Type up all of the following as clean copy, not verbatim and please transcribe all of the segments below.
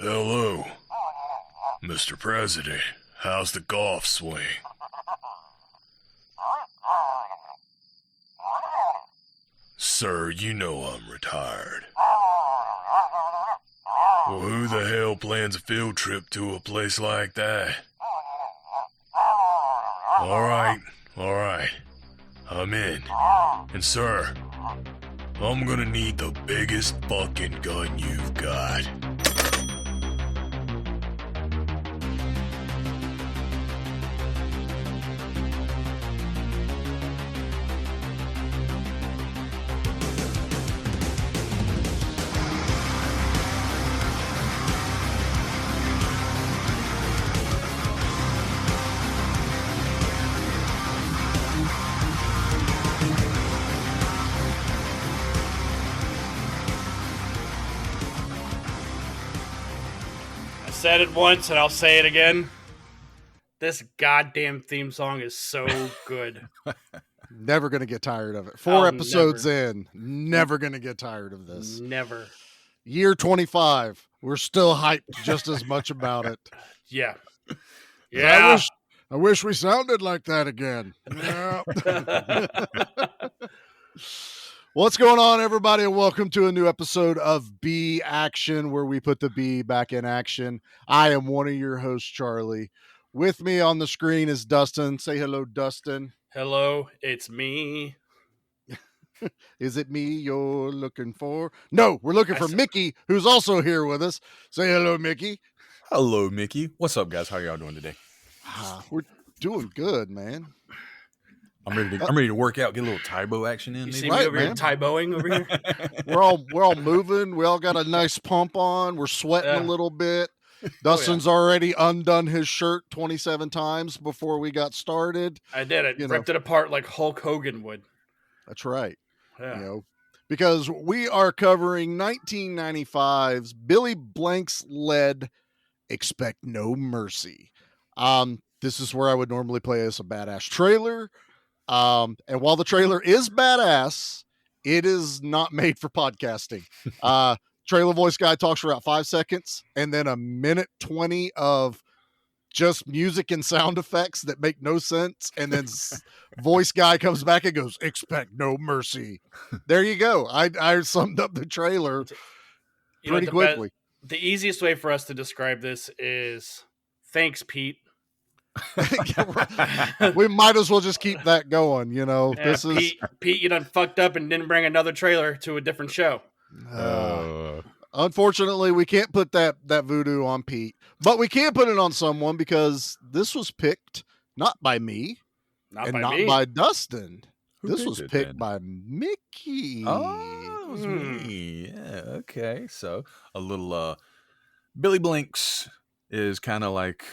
Hello, Mr. President. How's the golf swing? Sir, you know I'm retired. Well, who the hell plans a field trip to a place like that? Alright. I'm in. And sir, I'm gonna need the biggest fucking gun you've got. Said it once and I'll say it again. This goddamn theme song is so good. Never going to get tired of it. Four episodes in, never going to get tired of this. Never. Year 25, we're still hyped just as much about it. Yeah. I wish we sounded like that again. Yeah. What's going on, everybody, and welcome to a new episode of B Action, where we put the B back in action. I am one of your hosts, Charlie. With me on the screen is Dustin. Say hello, Dustin. Hello, it's me. Is it me you're looking for? No, we're looking for Mickey, who's also here with us. Say hello, Mickey. Hello, Mickey. What's up, guys? How y'all doing today? We're doing good, man. I'm ready to work out, get a little Tae Bo action in. You see me over here Tae Boing over here? We're all moving. We all got a nice pump on. We're sweating a little bit. Dustin's already undone his shirt 27 times before we got started. I did it. Ripped it apart like Hulk Hogan would. That's right. Yeah. Because we are covering 1995's Billy Blanks led Expect No Mercy. This is where I would normally play as a badass trailer. And while the trailer is badass, it is not made for podcasting. Trailer voice guy talks for about 5 seconds and then a minute 20 of just music and sound effects that make no sense. And then voice guy comes back and goes, "Expect no mercy." There you go. I summed up the trailer pretty quickly. The easiest way for us to describe this is thanks, Pete. We might as well just keep that going, this is Pete, you done fucked up and didn't bring another trailer to a different show. Unfortunately, we can't put that voodoo on Pete, but we can put it on someone because this was picked not by me not by Dustin. This was picked by Mickey. Oh, it was me. Yeah, okay. So a little Billy Blanks is kind of like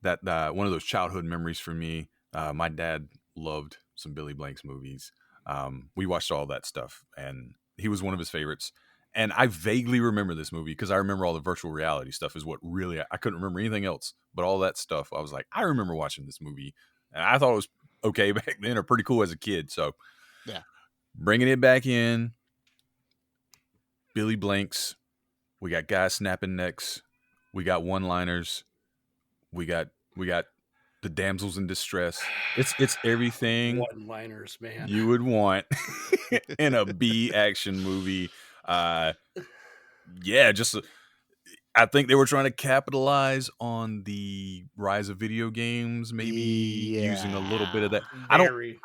that one of those childhood memories for me. My dad loved some Billy Blanks movies. We watched all that stuff, and he was one of his favorites. And I vaguely remember this movie because I remember all the virtual reality stuff is what really, I couldn't remember anything else, but all that stuff. I was like, I remember watching this movie, and I thought it was okay back then, or pretty cool as a kid. So yeah, bringing it back in. Billy Blanks. We got guys snapping necks. We got one-liners. We got the damsels in distress. It's everything one-liners, man, you would want in a B action movie. I think they were trying to capitalize on the rise of video games, maybe using a little bit of that. I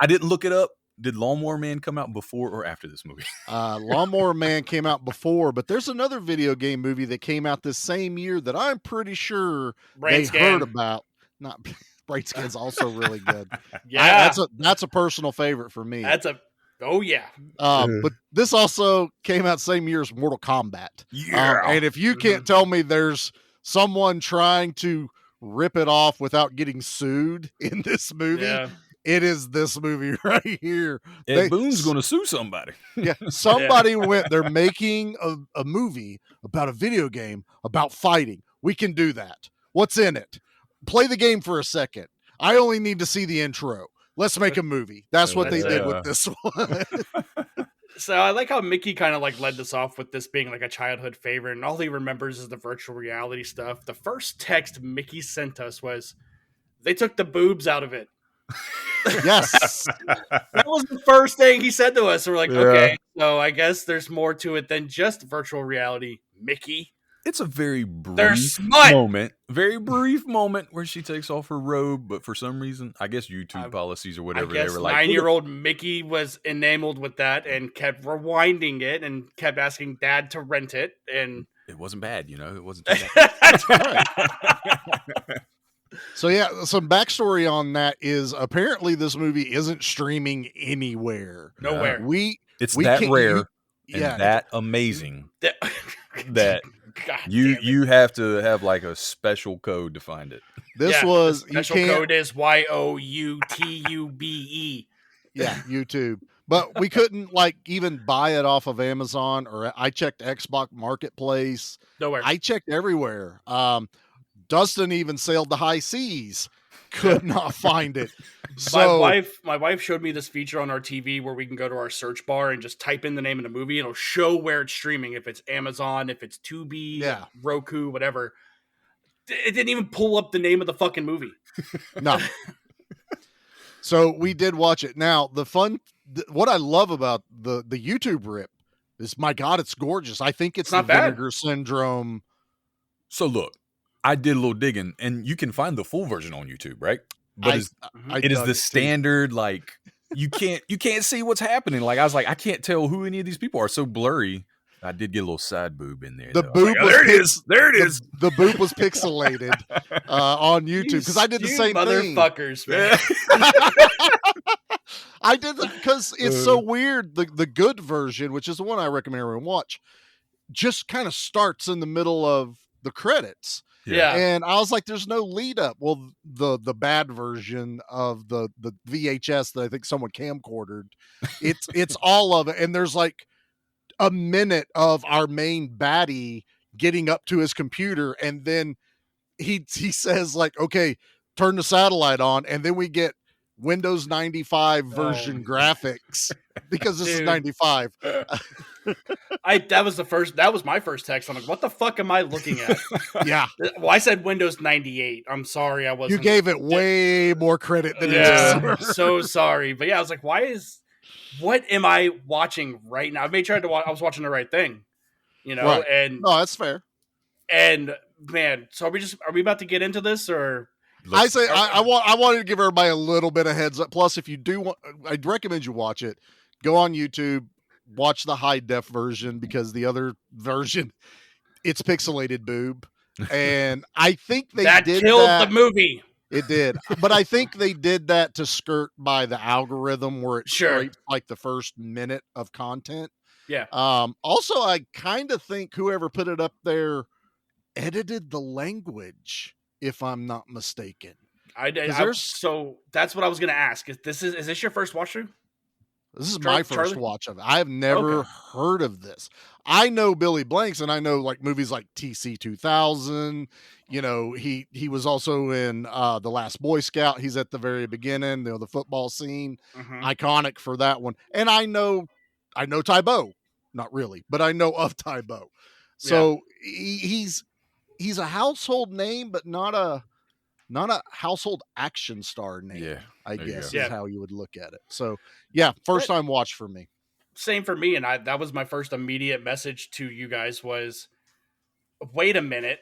didn't look it up. Did Lawnmower Man come out before or after this movie? Lawnmower Man came out before, but there's another video game movie that came out this same year that I'm pretty sure heard about. Not Brain Scan's also really good. Yeah, that's a personal favorite for me. But this also came out same year as Mortal Kombat. And if you can't tell me there's someone trying to rip it off without getting sued in this movie, it is this movie right here. Ed Boon's going to sue somebody. Yeah, somebody went, they're making a movie about a video game about fighting. We can do that. What's in it? Play the game for a second. I only need to see the intro. Let's make a movie. That's what they did with this one. So I like how Mickey kind of like led this off with this being like a childhood favorite, and all he remembers is the virtual reality stuff. The first text Mickey sent us was, "They took the boobs out of it." Yes. That was the first thing he said to us. And we're like, Yeah. okay, so I guess there's more to it than just virtual reality, Mickey. It's a very There's brief smut. moment, very brief moment where she takes off her robe, but for some reason, I guess YouTube policies or I whatever, guess they were like, 9-year-old Mickey was enamored with that and kept rewinding it and kept asking Dad to rent it. And it wasn't bad, you know, it wasn't too bad. that's Right. So yeah, some backstory on that is apparently this movie isn't streaming anywhere. nowhere. We It's we that can't- rare you- and yeah, that amazing That that God you damn it. you have to have like a special code to find it. this Yeah, was the you special can't code is YOUTUBE. yeah YouTube, but we couldn't like even buy it off of Amazon or I checked Xbox Marketplace. Nowhere. I checked everywhere. Dustin even sailed the high seas, could not find it. So my wife showed me this feature on our TV where we can go to our search bar and just type in the name of the movie. It'll show where it's streaming. If it's Amazon, if it's Tubi, Yeah. Roku, whatever. It didn't even pull up the name of the fucking movie. no. So we did watch it. Now what I love about the YouTube rip is, my God, it's gorgeous. I think it's not the bad. Vinegar Syndrome. So look, I did a little digging, and you can find the full version on YouTube, right? But it is dug the too. standard, like you can't see what's happening. Like I was like, I can't tell who any of these people are, so blurry. I did get a little side boob in there. The though. boob Like, was there it is. There it is. The boob was pixelated on YouTube because I did the You same thing. motherfuckers, man. I did that because it's so weird. The good version, which is the one I recommend everyone watch, just kind of starts in the middle of the credits. Yeah. And I was like, there's no lead up. Well, the bad version of the VHS that I think someone camcordered, it's all of it. And there's like a minute of our main baddie getting up to his computer, and then he says like, okay, turn the satellite on, and then we get Windows 95 version graphics because this is Dude. 95. That was my first text. I'm like, what the fuck am I looking at? Yeah. Well, I said Windows 98. I'm sorry, I wasn't. You gave it way more credit than it Yeah, deserved. I'm so sorry. But yeah, I was like, what am I watching right now? I I was watching the right thing, you know, Right. and No, that's fair. and man, so are we about to get into this or? I say I wanted to give everybody a little bit of heads up. Plus, if you do want, I'd recommend you watch it. Go on YouTube, watch the high def version, because the other version, it's pixelated boob, and I think they That did killed that. the movie. It did, but I think they did that to skirt by the algorithm where it Sure. scrapes like the first minute of content. Yeah. Also, I kind of think whoever put it up there edited the language, if I'm not mistaken. So that's what I was going to ask. Is this your first watch through? This is my first Charlie? watch of it. I have never Okay. heard of this. I know Billy Blanks, and I know like movies like TC 2000. You know, he was also in The Last Boy Scout. He's at the very beginning. You know, the football scene, Mhm. iconic for that one. And I know Tae Bo, not really, but I know of Tae Bo. So he's a household name, but not a household action star name. Yeah, I there you guess go. is how you would look at it. So yeah, first time watch for me. Same for me, and that was my first immediate message to you guys was, wait a minute.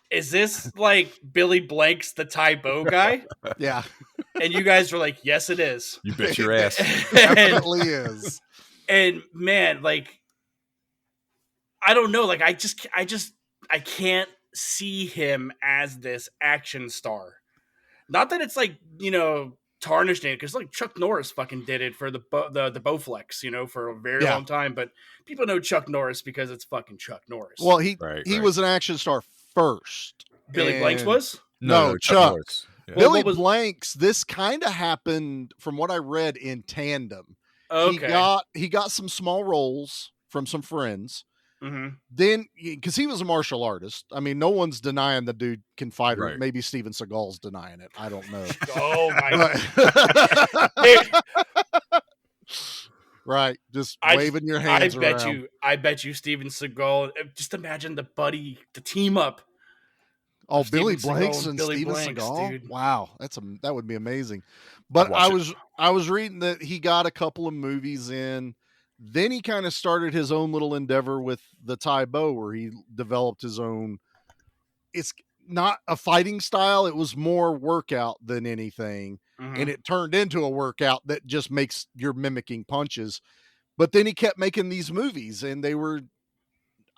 Is this like Billy Blanks, the Tae Bo guy? Yeah, And you guys were like, yes, it is. You bet your ass. definitely is. And man, like, I don't know. Like, I can't see him as this action star. Not that it's like, you know, tarnished in it, because like Chuck Norris fucking did it for the Bowflex, you know, for a very long time. But people know Chuck Norris because it's fucking Chuck Norris. Well, he Right. was an action star first. Billy Blanks and was? No, Chuck. Norris. Yeah. Well, Billy what was- Blanks. This kind of happened from what I read in tandem. Okay. He got some small roles from some friends. Mm-hmm. Then, because he was a martial artist, I mean, no one's denying the dude can fight, or Right. maybe Steven Seagal's denying it. I don't know. Oh my But- Right. Just I waving your I hands bet around. I bet you Steven Seagal. Just imagine the team up Oh, of Billy Steven Seagal Blanks and and Billy Steven Blanks, Seagal. dude. Wow, that would be amazing. I'd But watch it. I was reading that he got a couple of movies in. Then he kind of started his own little endeavor with the Tae Bo, where he developed his own. It's not a fighting style; it was more workout than anything, and Mhm. it turned into a workout that just makes you're mimicking punches. But then he kept making these movies, and they were.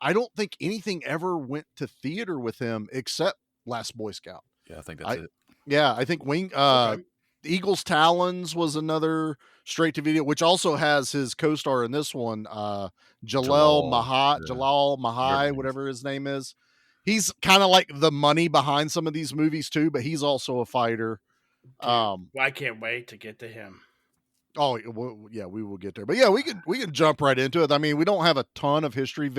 I don't think anything ever went to theater with him except Last Boy Scout. Yeah, I think that's I it. Yeah, I think Okay. Eagle's Talons was another straight to video, which also has his co-star in this one, Jalal, Jalal whatever Mahai, his name is. whatever his name is. He's kind of like the money behind some of these movies too, but he's also a fighter. Dude, Um, I can't wait to get to him. oh yeah, we will get there, but yeah, we can jump right into it. I mean, we don't have a ton of history.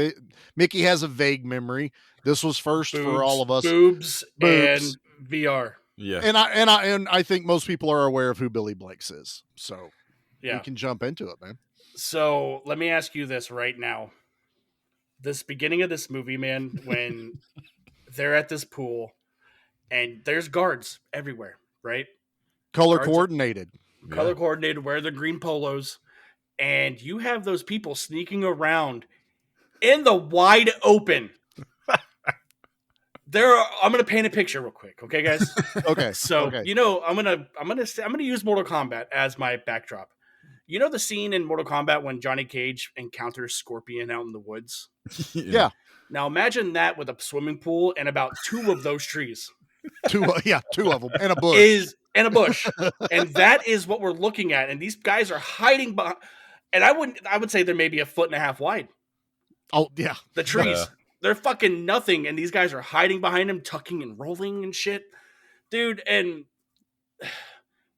Mickey has a vague memory. This was first for all of us. Boobs, Boobs. and VR. Yeah. And I think most people are aware of who Billy Blanks is. So we Yeah. can jump into it, man. So let me ask you this right now. This beginning of this movie, man, when they're at this pool and there's guards everywhere, right? Color Guards are coordinated. color coordinated, wear their green polos, and you have those people sneaking around in the wide open. I'm gonna paint a picture real quick, okay, guys? Okay. So okay. I'm gonna use Mortal Kombat as my backdrop. You know the scene in Mortal Kombat when Johnny Cage encounters Scorpion out in the woods? Yeah. Now imagine that with a swimming pool and about two of those trees Two of them and a bush. and a bush. And that is what we're looking at. And these guys are hiding behind, and I would say they're maybe a foot and a half wide. Oh yeah. The trees. Yeah. They're fucking nothing, and these guys are hiding behind them, tucking and rolling and shit. Dude,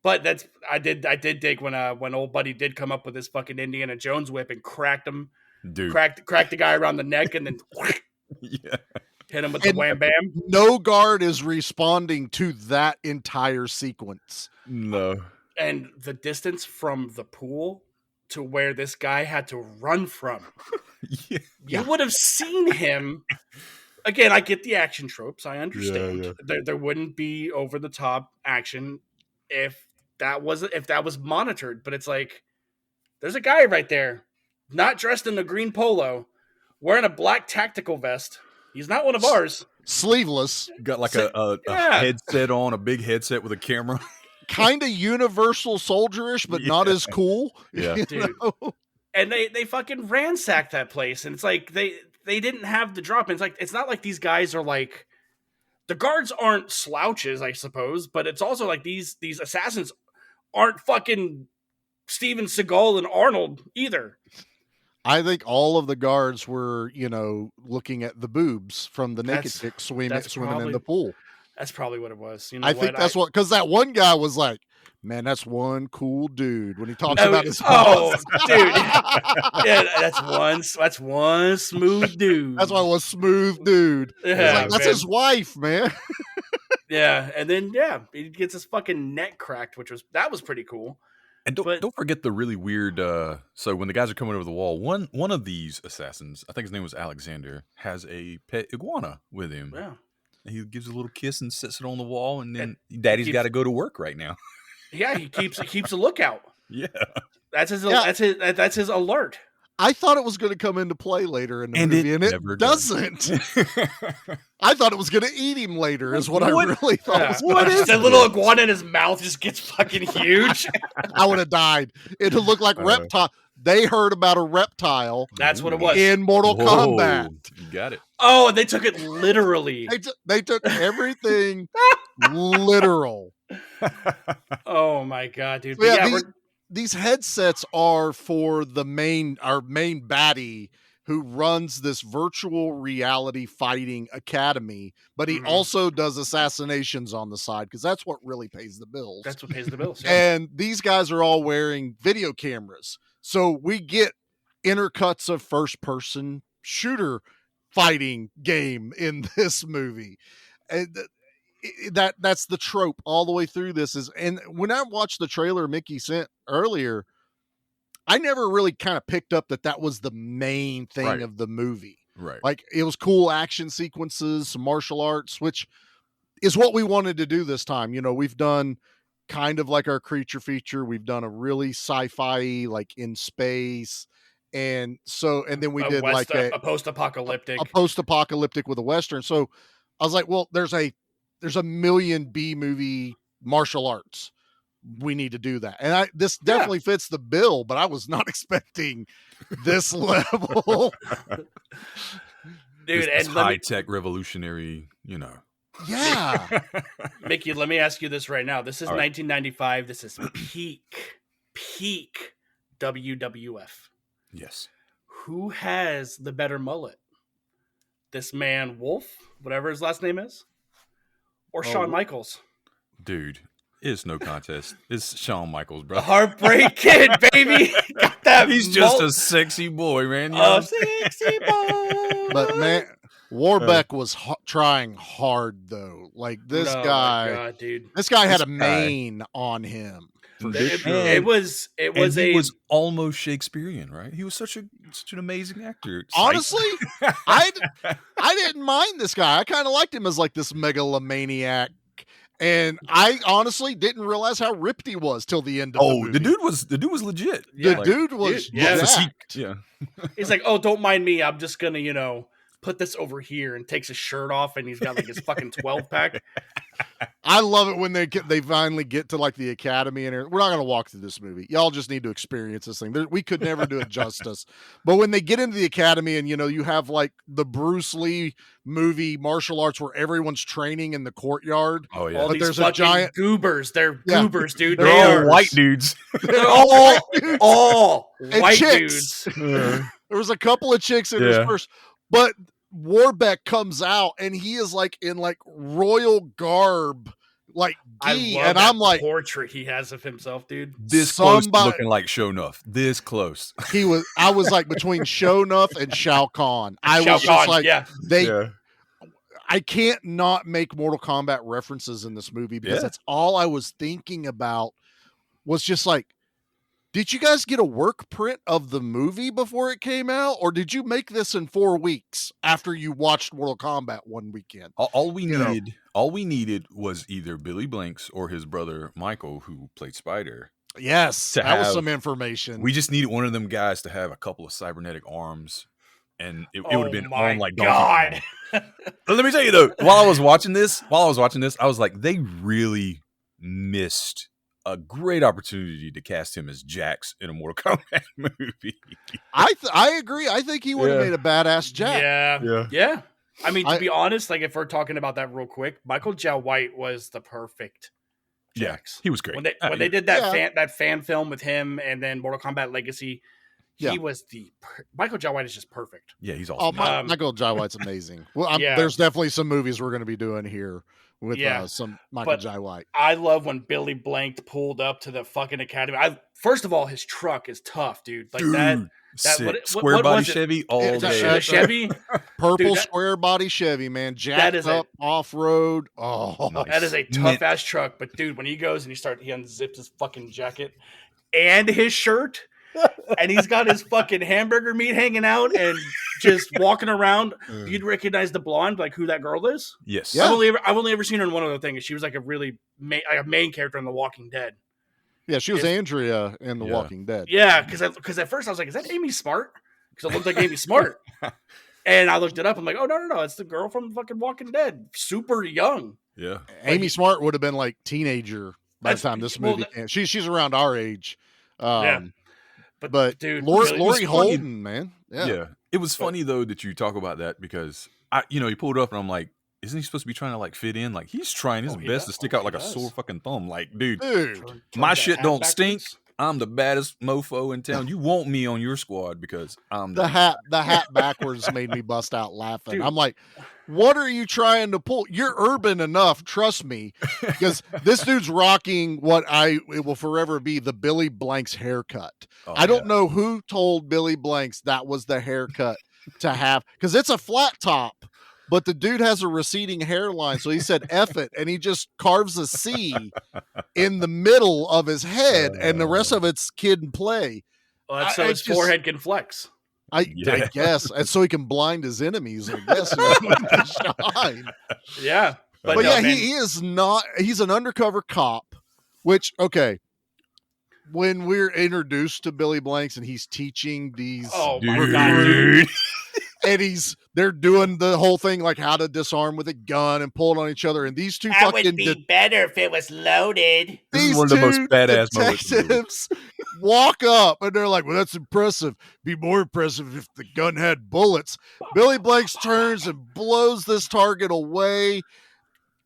but I did dig when old buddy did come up with his fucking Indiana Jones whip and cracked him, Dude. cracked the guy around the neck, and then Yeah. hit him with the wham bam. No guard is responding to that entire sequence. No. And the distance from the pool to where this guy had to run from, Yeah. you would have seen him. Again, I get the action tropes. I understand. Yeah. There wouldn't be over the top action if that was monitored. But it's like there's a guy right there, not dressed in the green polo, wearing a black tactical vest. He's not one of ours. Sleeveless. Got like a headset on, a big headset with a camera. Kind of universal soldierish, but not as cool. Yeah. you Dude. know? And they fucking ransacked that place, and it's like they didn't have the drop. And it's like it's not like these guys are like the guards aren't slouches, I suppose, but it's also like these assassins aren't fucking Steven Seagal and Arnold either. I think all of the guards were, looking at the boobs from the naked That's- chick swimming probably- in the pool. That's probably what it was. You know I think that's what, because that one guy was like, man, that's one cool dude when he talks about his boss. dude. Yeah, that's one smooth dude. That's why it was smooth dude. Yeah, Like, that's man. his wife, man. Yeah, and then he gets his fucking neck cracked, that was pretty cool. And don't forget the really weird. So when the guys are coming over the wall, one of these assassins, I think his name was Alexander, has a pet iguana with him. Yeah. And he gives a little kiss and sets it on the wall, and then Daddy's got to go to work right now. Yeah, he keeps a lookout. Yeah, That's his alert. I thought it was going to come into play later in the movie, and it never doesn't. I thought it was going to eat him later, is what I really thought. Yeah. Was what is that little iguana in his mouth just gets fucking huge? I would have died. It would look like reptile. They heard about a reptile. That's what it was. In Mortal Kombat. You got it. Oh, and they took it literally. They took everything literal. Oh my god, dude. So yeah, But these headsets are for our main baddie who runs this virtual reality fighting academy, but he also does assassinations on the side because that's what really pays the bills. that's what pays the bills. Yeah. And these guys are all wearing video cameras. So we get intercuts of first person shooter fighting game in this movie. And that's the trope all the way through this and when I watched the trailer Mickey sent earlier, I never really kind of picked up that was the main thing of the movie. Right. Like, it was cool action sequences, some martial arts, which is what we wanted to do this time. You know, we've done kind of like our creature feature. We've done a really sci-fi, like in space. And then we did like a post-apocalyptic, a post-apocalyptic with a Western. So I was like, well, there's a million B movie martial arts. We need to do that. And this definitely fits the bill, but I was not expecting this level. Dude, this and high-tech revolutionary, you know. Yeah. Mickey, let me ask you this right now. This is 1995. This is peak WWF. Yes. Who has the better mullet? This man, Wolf, whatever his last name is, or Shawn Michaels? Dude, it's no contest. It's Shawn Michaels, bro. The Heartbreak Kid, baby. Got that. He's just a sexy boy, man. You know? Sexy boy. But man, Warbeck was trying hard though. Like this guy, my God, dude. This guy had a mane on him. It was he was almost Shakespearean, right? He was such an amazing actor. Honestly, I didn't mind this guy. I kind of liked him as like this megalomaniac. And I honestly didn't realize how ripped he was till the end of the movie. the dude was legit. The dude was jacked. Yeah. He's like, oh, don't mind me. I'm just gonna, put this over here, and takes his shirt off, and he's got like his fucking 12-pack. I love it when they finally get to like the academy, and we're not going to walk through this movie. Y'all just need to experience this thing. We could never do it justice. But when they get into the academy, and you have like the Bruce Lee movie martial arts where everyone's training in the courtyard. Oh yeah, all but these there's fucking a giant goobers. They're goobers, dude. They're all white dudes. They're all white dudes. There was a couple of chicks in his first, but Warbeck comes out and he is like in like royal garb, like gi, and I'm like, portrait he has of himself, dude. This close to looking like Sho'nuff. This close. I was like between Sho'nuff and Shao Kahn. I was just like, I can't not make Mortal Kombat references in this movie because that's all I was thinking about. Was just like, did you guys get a work print of the movie before it came out, or did you make this in 4 weeks after you watched Mortal Kombat one weekend? All we needed was either Billy Blanks or his brother Michael, who played Spider. Yes, that was some information. We just needed one of them guys to have a couple of cybernetic arms, and it would have been on like God. Let me tell you though, while I was watching this, I was like, they really missed a great opportunity to cast him as Jax in a Mortal Kombat movie. I agree. I think he would have made a badass Jax. Yeah. I mean, to be honest, like if we're talking about that real quick, Michael Jai White was the perfect Jax. He was great. When they did that fan film with him and then Mortal Kombat Legacy, he was Michael Jai White is just perfect. Yeah, he's awesome. Michael Jai White's amazing. Well, there's definitely some movies we're going to be doing here with some Michael Jai White. I love when Billy Blank pulled up to the fucking academy. First of all, his truck is tough, dude. Like that square body Chevy all day. Chevy, purple square body Chevy, man. Jacked up off road. Oh, nice. That is a tough ass truck. But dude, when he goes and he unzips his fucking jacket and his shirt. And he's got his fucking hamburger meat hanging out and just walking around. You'd recognize the blonde, like who that girl is. Yes, I've only ever seen her in one other thing. She was like a really main character in The Walking Dead. Yeah, she was Andrea in The Walking Dead. Yeah, because at first I was like, is that Amy Smart? Because it looked like Amy Smart. And I looked it up. I'm like, oh no, it's the girl from fucking Walking Dead, super young. Yeah, Amy Smart would have been like teenager by the time this movie came. She's around our age. But dude, Lori Holden, man. Yeah. It was funny though that you talk about that because he pulled up and I'm like, isn't he supposed to be trying to like fit in? Like he's trying his best to stick out like a sore fucking thumb. Like, dude, my shit don't stink. I'm the baddest mofo in town. You want me on your squad because I'm the hat backwards made me bust out laughing. Dude. I'm like, what are you trying to pull? You're urban enough, trust me, because this dude's rocking it will forever be the Billy Blanks haircut. I don't know who told Billy Blanks that was the haircut to have, because it's a flat top, but the dude has a receding hairline. So he said, F it. And he just carves a C in the middle of his head and the rest of it's kid and play. Well, that's so his forehead can flex. I guess, and so he can blind his enemies. I guess in the moment they shine. Yeah, but no, yeah, man. he is not. He's an undercover cop. Which when we're introduced to Billy Blanks and he's teaching these, oh my god, dude. and they're doing the whole thing like how to disarm with a gun and pull it on each other, and these two that would be better if it was loaded. This is one of the most badass moments. Detectives walk up and they're like, "Well, that's impressive. Be more impressive if the gun had bullets." Billy Blanks turns and blows this target away.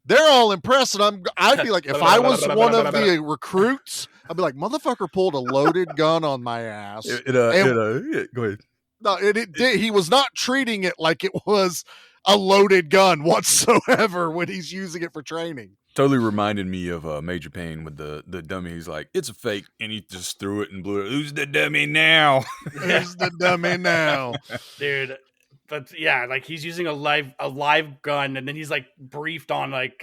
They're all impressed, and I feel like if I was one of the recruits, I'd be like, "Motherfucker pulled a loaded gun on my ass." Go ahead. No, he was not treating it like it was a loaded gun whatsoever when he's using it for training. Totally reminded me of Major Payne with the dummy. He's like, it's a fake, and he just threw it and blew it. Who's the dummy now? Who's the dummy now? Dude. But yeah, like he's using a live gun, and then he's like briefed on like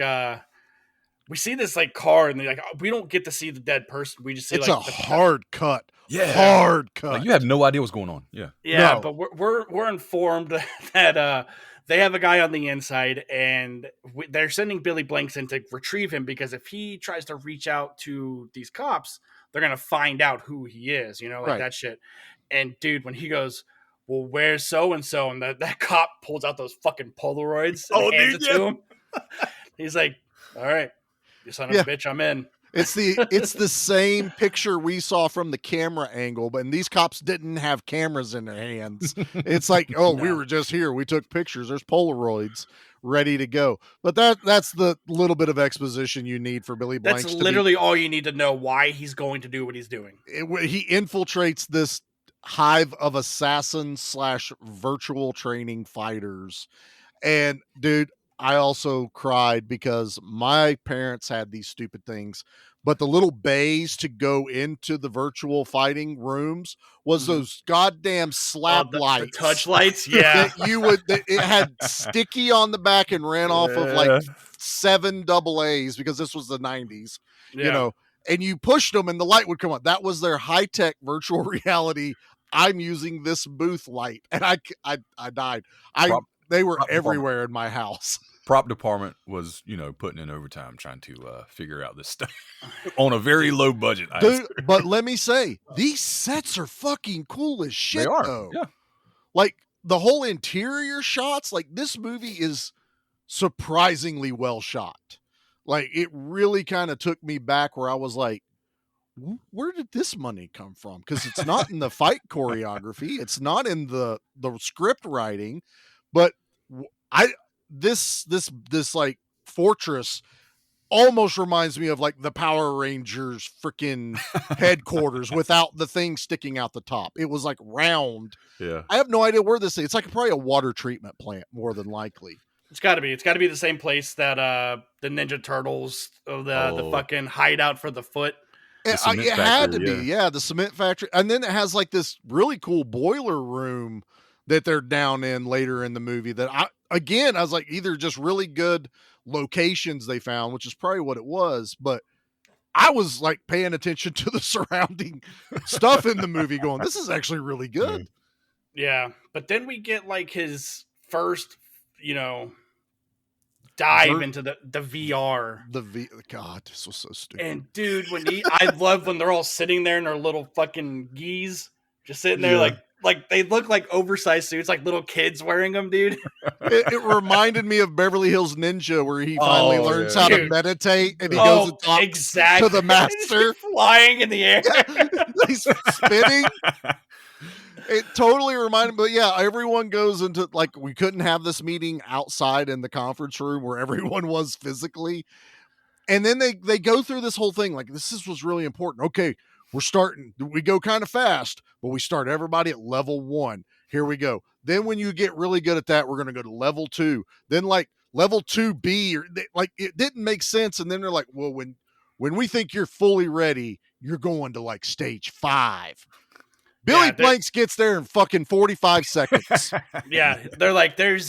we see this like car, and they're like, we don't get to see the dead person. We just see it's like a hard cut. Yeah, hard cut. Like, you have no idea what's going on. Yeah, no. But we're informed that they have a guy on the inside, and they're sending Billy Blanks in to retrieve him because if he tries to reach out to these cops, they're gonna find out who he is. You know, like that shit. And dude, when he goes, well, where's so-and-so? And that cop pulls out those fucking Polaroids and hands it to him. He's like, all right, you son of a bitch, I'm in. It's the same picture we saw from the camera angle, but these cops didn't have cameras in their hands. It's like, we were just here. We took pictures. There's Polaroids ready to go. But that's the little bit of exposition you need for Billy Blanks. That's literally all you need to know why he's going to do what he's doing. He infiltrates this hive of assassins / virtual training fighters. And dude, I also cried because my parents had these stupid things, but the little bays to go into the virtual fighting rooms was those goddamn slap lights. The touch lights. Yeah. It had sticky on the back and ran off of like 7 AA's because this was the 90s, you know, and you pushed them and the light would come on. That was their high-tech virtual reality. I'm using this booth light, and I died. They were everywhere in my house. Prop department was, putting in overtime trying to figure out this stuff on a very low budget. Dude, but let me say, these sets are fucking cool as shit. They are. Though. Yeah. Like the whole interior shots, like this movie is surprisingly well shot. Like it really kind of took me back where I was like, where did this money come from? Because it's not in the fight choreography, it's not in the script writing, but this like fortress almost reminds me of like the Power Rangers freaking headquarters without the thing sticking out the top. It was like round. Yeah, I have no idea where this is. It's like probably a water treatment plant more than likely. It's got to be. It's got to be the same place that the Ninja Turtles, the fucking hideout for the foot. It had to be, the cement factory. And then it has like this really cool boiler room that they're down in later in the movie that I was like, either just really good locations they found, which is probably what it was, but I was like paying attention to the surrounding stuff in the movie going, this is actually really good. Yeah. But then we get like his first, dive into the VR. God, this was so stupid. And dude, I love when they're all sitting there in their little fucking gis, just sitting there like they look like oversized suits, like little kids wearing them, dude. It reminded me of Beverly Hills Ninja, where he finally learns how to meditate, and he goes and talks to the master, flying in the air. He's spinning. It totally reminded me, but everyone goes into like, we couldn't have this meeting outside in the conference room where everyone was physically. And then they go through this whole thing. Like, this was really important. Okay, we go kind of fast, but we start everybody at level 1. Here we go. Then when you get really good at that, we're going to go to level 2. Then like level 2B, like it didn't make sense. And then they're like, well, when we think you're fully ready, you're going to like stage 5. Billy Blanks gets there in fucking 45 seconds. Yeah, they're like, there's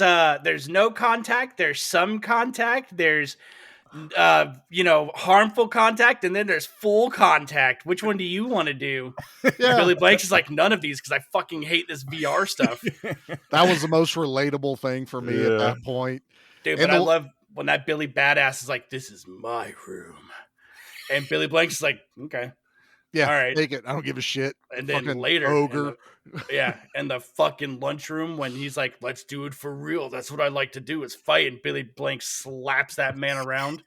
no contact, there's some contact, there's harmful contact, and then there's full contact. Which one do you want to do? Yeah. Billy Blanks is like, none of these because I fucking hate this VR stuff. That was the most relatable thing for me at that point. Dude, And but I love when that Billy Badass is like, this is my room. And Billy Blanks is like, okay. Yeah, all right. take it. I don't give a shit. And then Fucking later, ogre. in the fucking lunchroom when he's like, let's do it for real. That's what I like to do is fight. And Billy Blanks slaps that man around.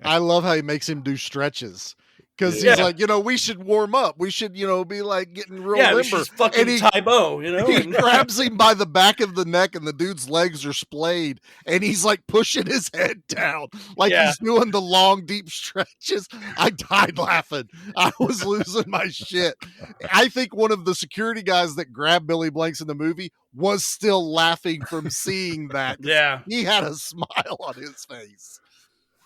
I love how he makes him do stretches. Because he's like, we should warm up. We should, be like getting real limber. She's fucking Tae Bo, He grabs him by the back of the neck and the dude's legs are splayed. And he's like pushing his head down. Like he's doing the long, deep stretches. I died laughing. I was losing my shit. I think one of the security guys that grabbed Billy Blanks in the movie was still laughing from seeing that. Yeah. He had a smile on his face.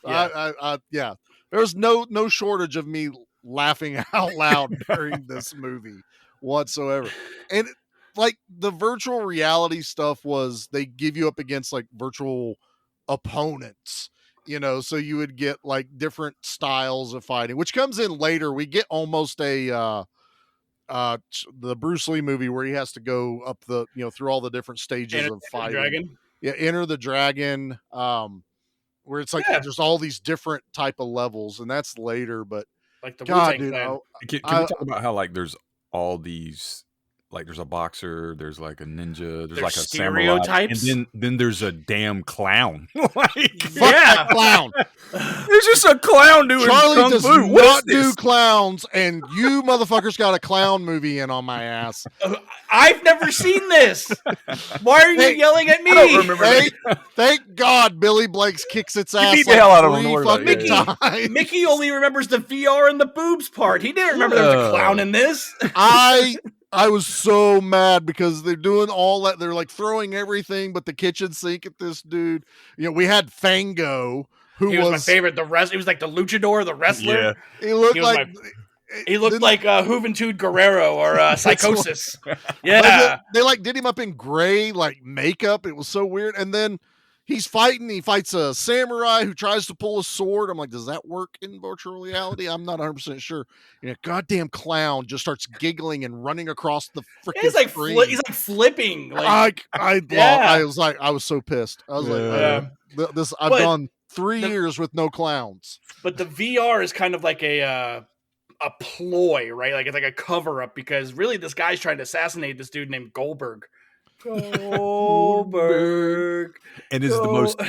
Yeah. There was no shortage of me laughing out loud during this movie whatsoever. And like the virtual reality stuff was they give you up against like virtual opponents, so you would get like different styles of fighting, which comes in later. We get almost the Bruce Lee movie where he has to go up the, through all the different stages of fighting. Dragon. Yeah. Enter the Dragon. Where it's like there's all these different type of levels, and that's later. But like the God, dude, can we talk about how like there's all these, like there's a boxer, there's like a ninja, there's like a stereotypes, samurai, and then there's a damn clown. Fuck that clown. There's just a clown doing Charlie kung does fu. not do clowns, and you motherfuckers got a clown movie in on my ass. I've never seen this. Why are you yelling at me? I don't remember Thank God Billy Blanks kicks its ass beat the hell out of him, 3 fucking times. Mickey only remembers the VR and the boobs part. He didn't remember there was a clown in this. I was so mad because they're doing all that. They're like throwing everything but the kitchen sink at this dude. We had Fango, who he was my favorite. He was like the luchador, the wrestler. Yeah. He looked like Juventud Guerrero or Psychosis. Yeah. They did him up in gray, like makeup. It was so weird. And then he's fighting. He fights a samurai who tries to pull a sword. I'm like, does that work in virtual reality? I'm not 100% sure. Goddamn clown just starts giggling and running across the freaking screen. He's like flipping. I was so pissed. I was like, I've gone 3 years with no clowns. But the VR is kind of like a ploy, right? Like it's like a cover up because really this guy's trying to assassinate this dude named Goldberg. Goldberg. And is the most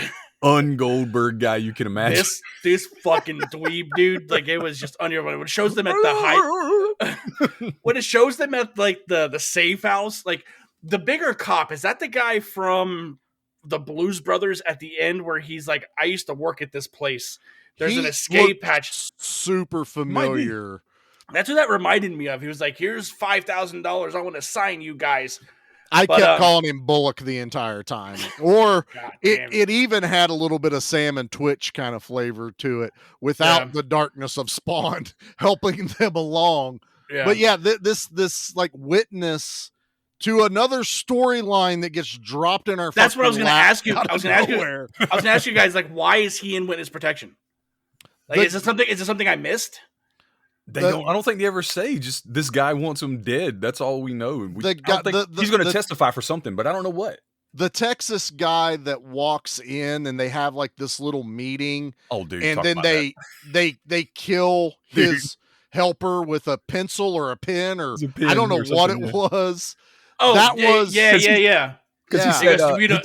un-Goldberg guy you can imagine. This fucking dweeb dude, like it was just unreal. When it shows them at the when it shows them at like the safe house, like the bigger cop, is that the guy from the Blues Brothers at the end where he's like, I used to work at this place. There's an escape hatch. Super familiar. That's what that reminded me of. He was like, here's $5,000. I want to sign you guys. I kept calling him Bullock the entire time. Or it even had a little bit of Sam and Twitch kind of flavor to it without the darkness of Spawn helping them along. Yeah. But yeah, this like witness to another storyline that gets dropped in our. That's what I was going to ask you. I was going to ask you guys, like, why is he in witness protection? Like, is it something I missed? I don't think they ever say. Just this guy wants him dead. That's all we know. He's going to testify for something, but I don't know what. The Texas guy that walks in and they have like this little meeting. Oh, dude! And then they kill his helper with a pencil or a pen or I don't know what it was. Oh, that was yeah. Because he said we don't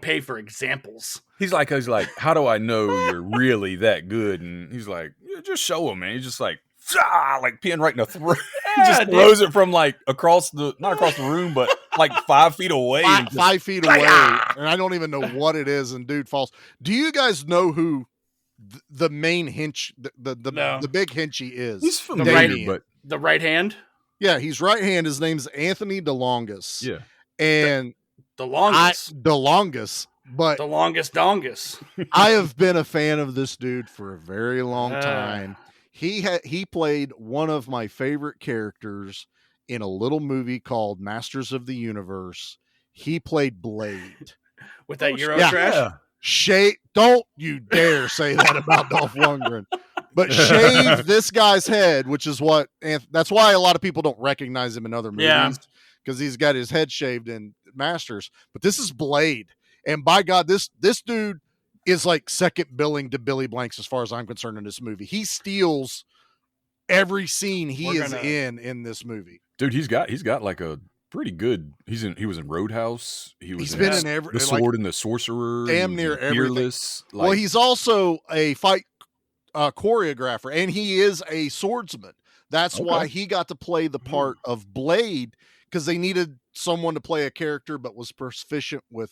pay for examples. He's like, how do I know you're really that good? And he's like, just show him, man. He's just like peeing right in the throat. He just throws it from like not across the room, but like 5 feet away. 5 feet away. And I don't even know what it is. And dude falls. Do you guys know who the main hench, the big henchy is? He's familiar, but the right hand. Yeah, he's right hand. His name's Anthony DeLongis. Yeah, and the longest. But the longest dongus. I have been a fan of this dude for a very long time. He played one of my favorite characters in a little movie called Masters of the Universe. He played Blade with that Euro trash. Don't you dare say that about Dolph Lundgren. But shave this guy's head, which is what that's why a lot of people don't recognize him in other movies, because he's got his head shaved in Masters. But this is Blade, and by God, this dude is like second billing to Billy Blanks as far as I'm concerned in this movie. He steals every scene he is in this movie. Dude, he's got like a pretty good. He was in Roundhouse. He's been in every The Sword and the Sorcerer. Damn near Fearless. Well, he's also a fight choreographer, and he is a swordsman. That's why he got to play the part of Blade, because they needed someone to play a character but was proficient with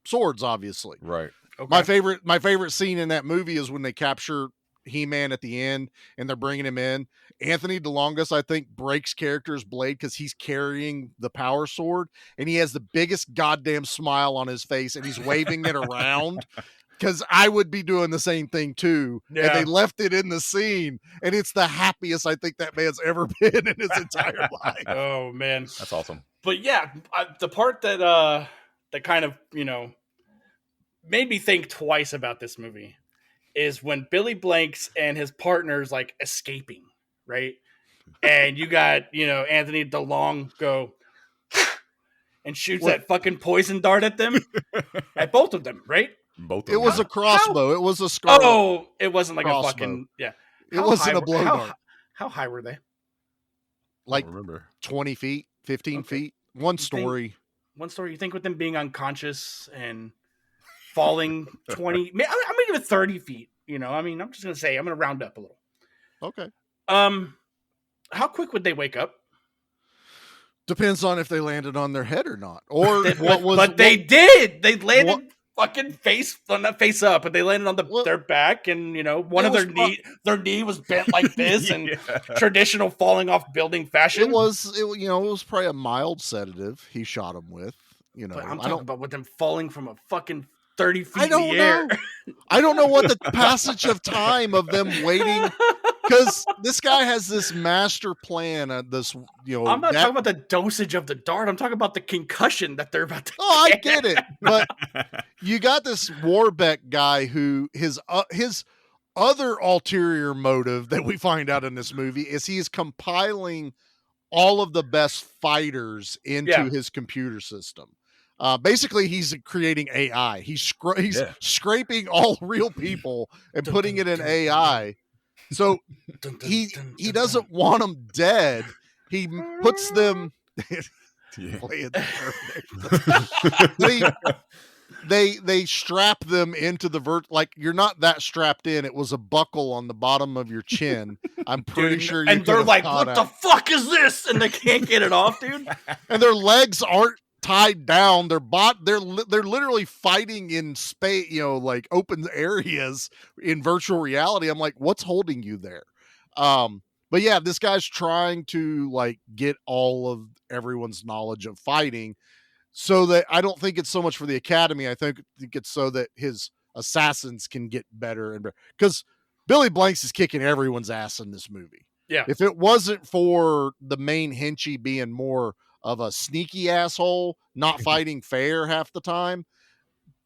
swords, obviously. Right. Okay. My favorite scene in that movie is when they capture He-Man at the end and they're bringing him in. Anthony DeLongis, I think, breaks character's Blade because he's carrying the power sword and he has the biggest goddamn smile on his face and he's waving it around. Because I would be doing the same thing too. Yeah. And they left it in the scene. And it's the happiest I think that man's ever been in his entire life. Oh, man. That's awesome. But yeah, the part that kind of, made me think twice about this movie is when Billy Blanks and his partner's like escaping, right? And you got, Anthony DeLong go and shoots that fucking poison dart at them. At both of them, right? It was a crossbow. It was a scar. Oh, it wasn't like crossbow. A fucking It wasn't a blow dart. How high were they? Like 20 feet, 15 feet. One story. You think with them being unconscious and falling 20, I'm gonna give it 30 feet. I'm just gonna say I'm gonna round up a little. Okay. How quick would they wake up? Depends on if they landed on their head or not, or they did. They landed. Fucking not face up, but they landed on their back, and one of their knee was bent like this, and traditional falling off building fashion. It was probably a mild sedative he shot him with. But I'm talking about with them falling from a fucking 30 feet in the air. I don't know what the passage of time of them waiting. Because this guy has this master plan. I'm not talking about the dosage of the dart. I'm talking about the concussion that they're about to. Oh, I get it. But you got this Warbeck guy who his other ulterior motive that we find out in this movie is he's compiling all of the best fighters into his computer system. Basically, he's creating AI. He's scraping all real people and putting it in AI. So he doesn't want them dead. He puts them. They strap them into the like you're not that strapped in. It was a buckle on the bottom of your chin. I'm pretty sure. And they're like, "What the fuck is this?" And they can't get it off, dude. And their legs aren't tied down. They're literally fighting in space, like open areas in virtual reality. I'm like, what's holding you there? But yeah, this guy's trying to like get all of everyone's knowledge of fighting, so that I don't think it's so much for the academy. I think it's so that his assassins can get better and better. Because Billy Blanks is kicking everyone's ass in this movie. Yeah. If it wasn't for the main henchy being more of a sneaky asshole, not fighting fair half the time,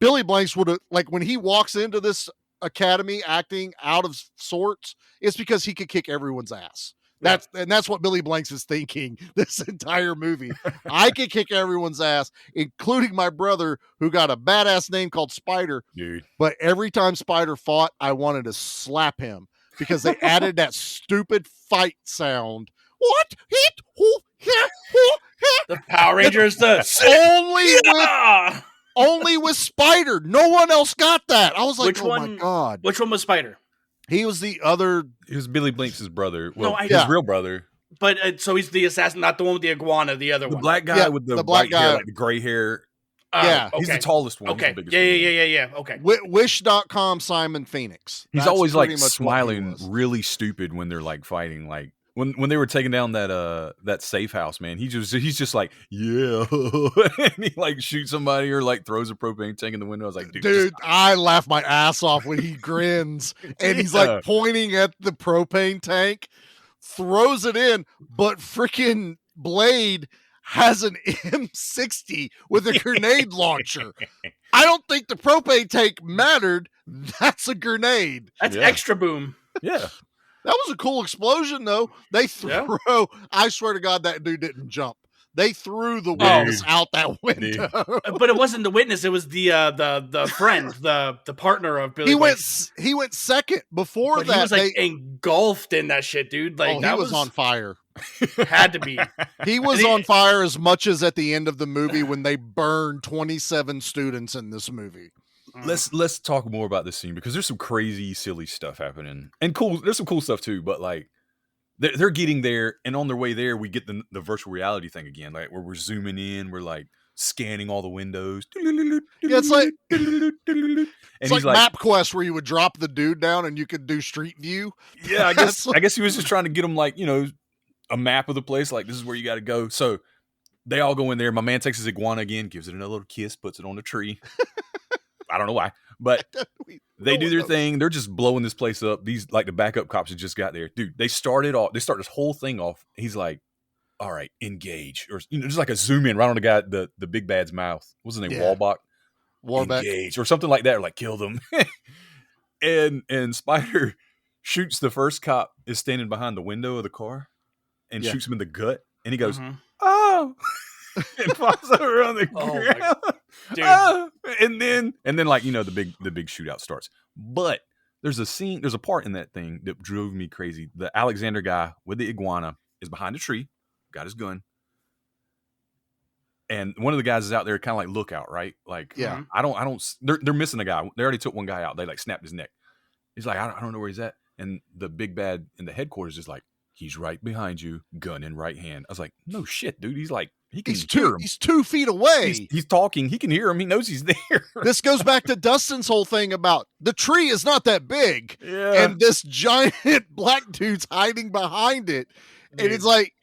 Billy Blanks would have, like, when he walks into this academy acting out of sorts, it's because he could kick everyone's ass. That's what Billy Blanks is thinking this entire movie. I could kick everyone's ass, including my brother, who got a badass name called Spider. Dude. But every time Spider fought, I wanted to slap him because they added that stupid fight sound. What? The Power Rangers, only with Spider. No one else got that. I was like, my God. Which one was Spider? He was the other. He was Billy Blanks' brother. Well, no, his real brother. But so he's the assassin, not the one with the iguana, the other one. The black guy with the black hair, like the gray hair. Yeah. He's the tallest one. Okay. Yeah. Okay. Wish.com Simon Phoenix. He's always like smiling really stupid when they're like fighting. Like when they were taking down that safe house, man, he's just like, yeah. And he like shoots somebody or like throws a propane tank in the window. I was like, dude, I laugh my ass off when he grins and he's like pointing at the propane tank, throws it in, but freaking Blade has an M60 with a grenade launcher. I don't think the propane tank mattered. That's a grenade. That's Yeah. extra boom. Yeah. That was a cool explosion, though. They throw. I swear to God, that dude didn't jump. They threw the witness out that window. But it wasn't the witness. It was the friend, the partner of Billy. He went second. Before but that, he was like engulfed in that shit, dude. Like he was on fire. Had to be. He was on fire as much as at the end of the movie when they burned 27 students in this movie. Let's talk more about this scene because there's some crazy, silly stuff happening, and cool. There's some cool stuff too, but like they're getting there, and on their way there, we get the virtual reality thing again, like where we're zooming in, we're like scanning all the windows. Yeah, it's like and he's like MapQuest where you would drop the dude down and you could do street view. Yeah, I guess he was just trying to get him like a map of the place, like this is where you got to go. So they all go in there. My man takes his iguana again, gives it another little kiss, puts it on the tree. I don't know why, but they do their thing. They're just blowing this place up. These like the backup cops that just got there, dude. They start this whole thing off. He's like, "All right, engage," or just like a zoom in right on the guy, the big bad's mouth. What's his name? Warbeck, engage, or something like that, or like kill them. and Spider shoots the first cop is standing behind the window of the car and shoots him in the gut, and he goes, "Oh." And falls over on the ground. Oh, and then like the big shootout starts. But there's a part in that thing that drove me crazy. The Alexander guy with the iguana is behind a tree, got his gun, and one of the guys is out there kind of like lookout, right? Like, they're missing a guy. They already took one guy out. They like snapped his neck. He's like, I don't know where he's at. And the big bad in the headquarters is like, he's right behind you, gun in right hand. I was like, no shit, dude. He's like, he's 2 feet away. He's talking. He can hear him. He knows he's there. This goes back to Dustin's whole thing about the tree is not that big. Yeah. And this giant black dude's hiding behind it. Dude. And it's like,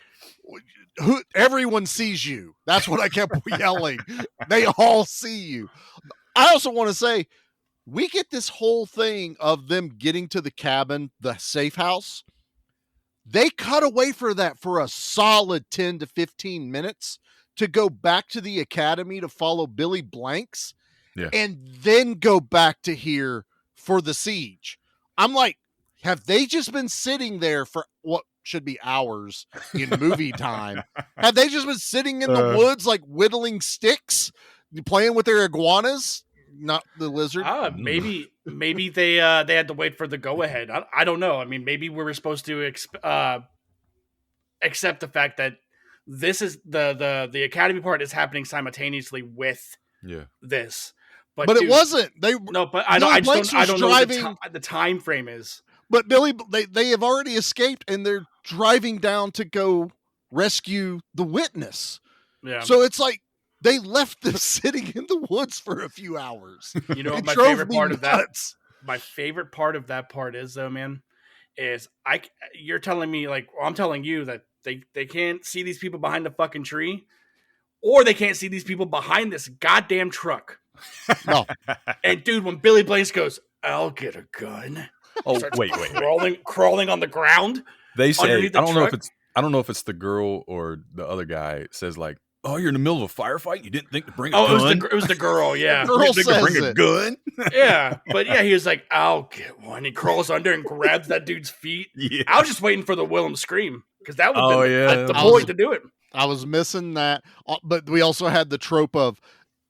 everyone sees you. That's what I kept yelling. They all see you. I also want to say, we get this whole thing of them getting to the cabin, the safe house. They cut away for that for a solid 10 to 15 minutes to go back to the academy to follow Billy Blanks and then go back to here for the siege. I'm like, have they just been sitting there for what should be hours in movie time? Have they just been sitting in the woods like whittling sticks, playing with their iguanas? Not the lizard. Maybe they had to wait for the go ahead. I don't know. I mean, maybe we were supposed to accept the fact that this is the academy part is happening simultaneously with this. But dude, it wasn't. But I don't know what the time frame is. But Billy, they have already escaped and they're driving down to go rescue the witness. Yeah. So it's like they left them sitting in the woods for a few hours. You know what my favorite part of that? My favorite part of that part is though, man, is you're telling me I'm telling you that they can't see these people behind the fucking tree, or they can't see these people behind this goddamn truck. No. And dude, when Billy Blanks goes, "I'll get a gun." Oh, wait. Crawling on the ground. They say, I don't know if it's the girl or the other guy says like, "Oh, you're in the middle of a firefight. You didn't think to bring a gun." It was the girl. Yeah, the girl says to bring a gun. Yeah, but yeah, he was like, "I'll get one." He crawls under and grabs that dude's feet. Yeah. I was just waiting for the Willem scream because that would be the point to do it. I was missing that, but we also had the trope of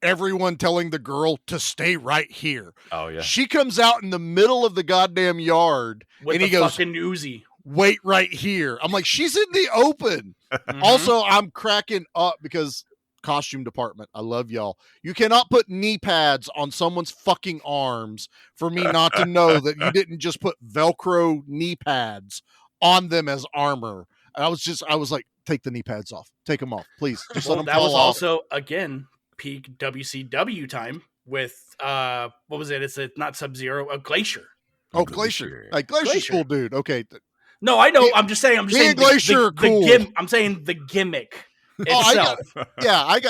everyone telling the girl to stay right here. Oh yeah, she comes out in the middle of the goddamn yard with and he goes, "Fucking Uzi. Wait right here." I'm like, she's in the open. Mm-hmm. Also, I'm cracking up because costume department, I love y'all. You cannot put knee pads on someone's fucking arms for me not to know that you didn't just put Velcro knee pads on them as armor. And I was like, take the knee pads off. Take them off, please. Just let them fall off. That was also, again, peak WCW time with, what was it? It's not Sub-Zero, a Glacier. Oh, Glacier. Like, Glacier's cool, dude. Okay. No, I know. I'm just saying Glacier cool. I'm saying the gimmick itself.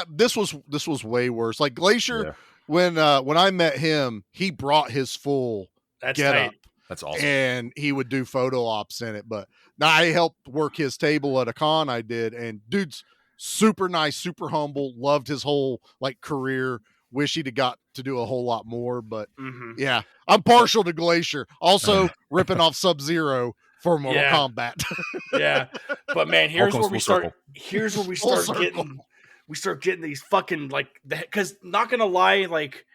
This was way worse. Like Glacier, when I met him, he brought his full get up. That's awesome. And he would do photo ops in it. But now I helped work his table at a con I did, and dude's super nice, super humble, loved his whole like career. Wish he'd have got to do a whole lot more, but yeah, I'm partial to Glacier. Also ripping off Sub-Zero for Mortal Kombat. Yeah, but man, here's where we start. circle. Here's where we Full start circle. getting. We start getting these fucking like, because not gonna lie, like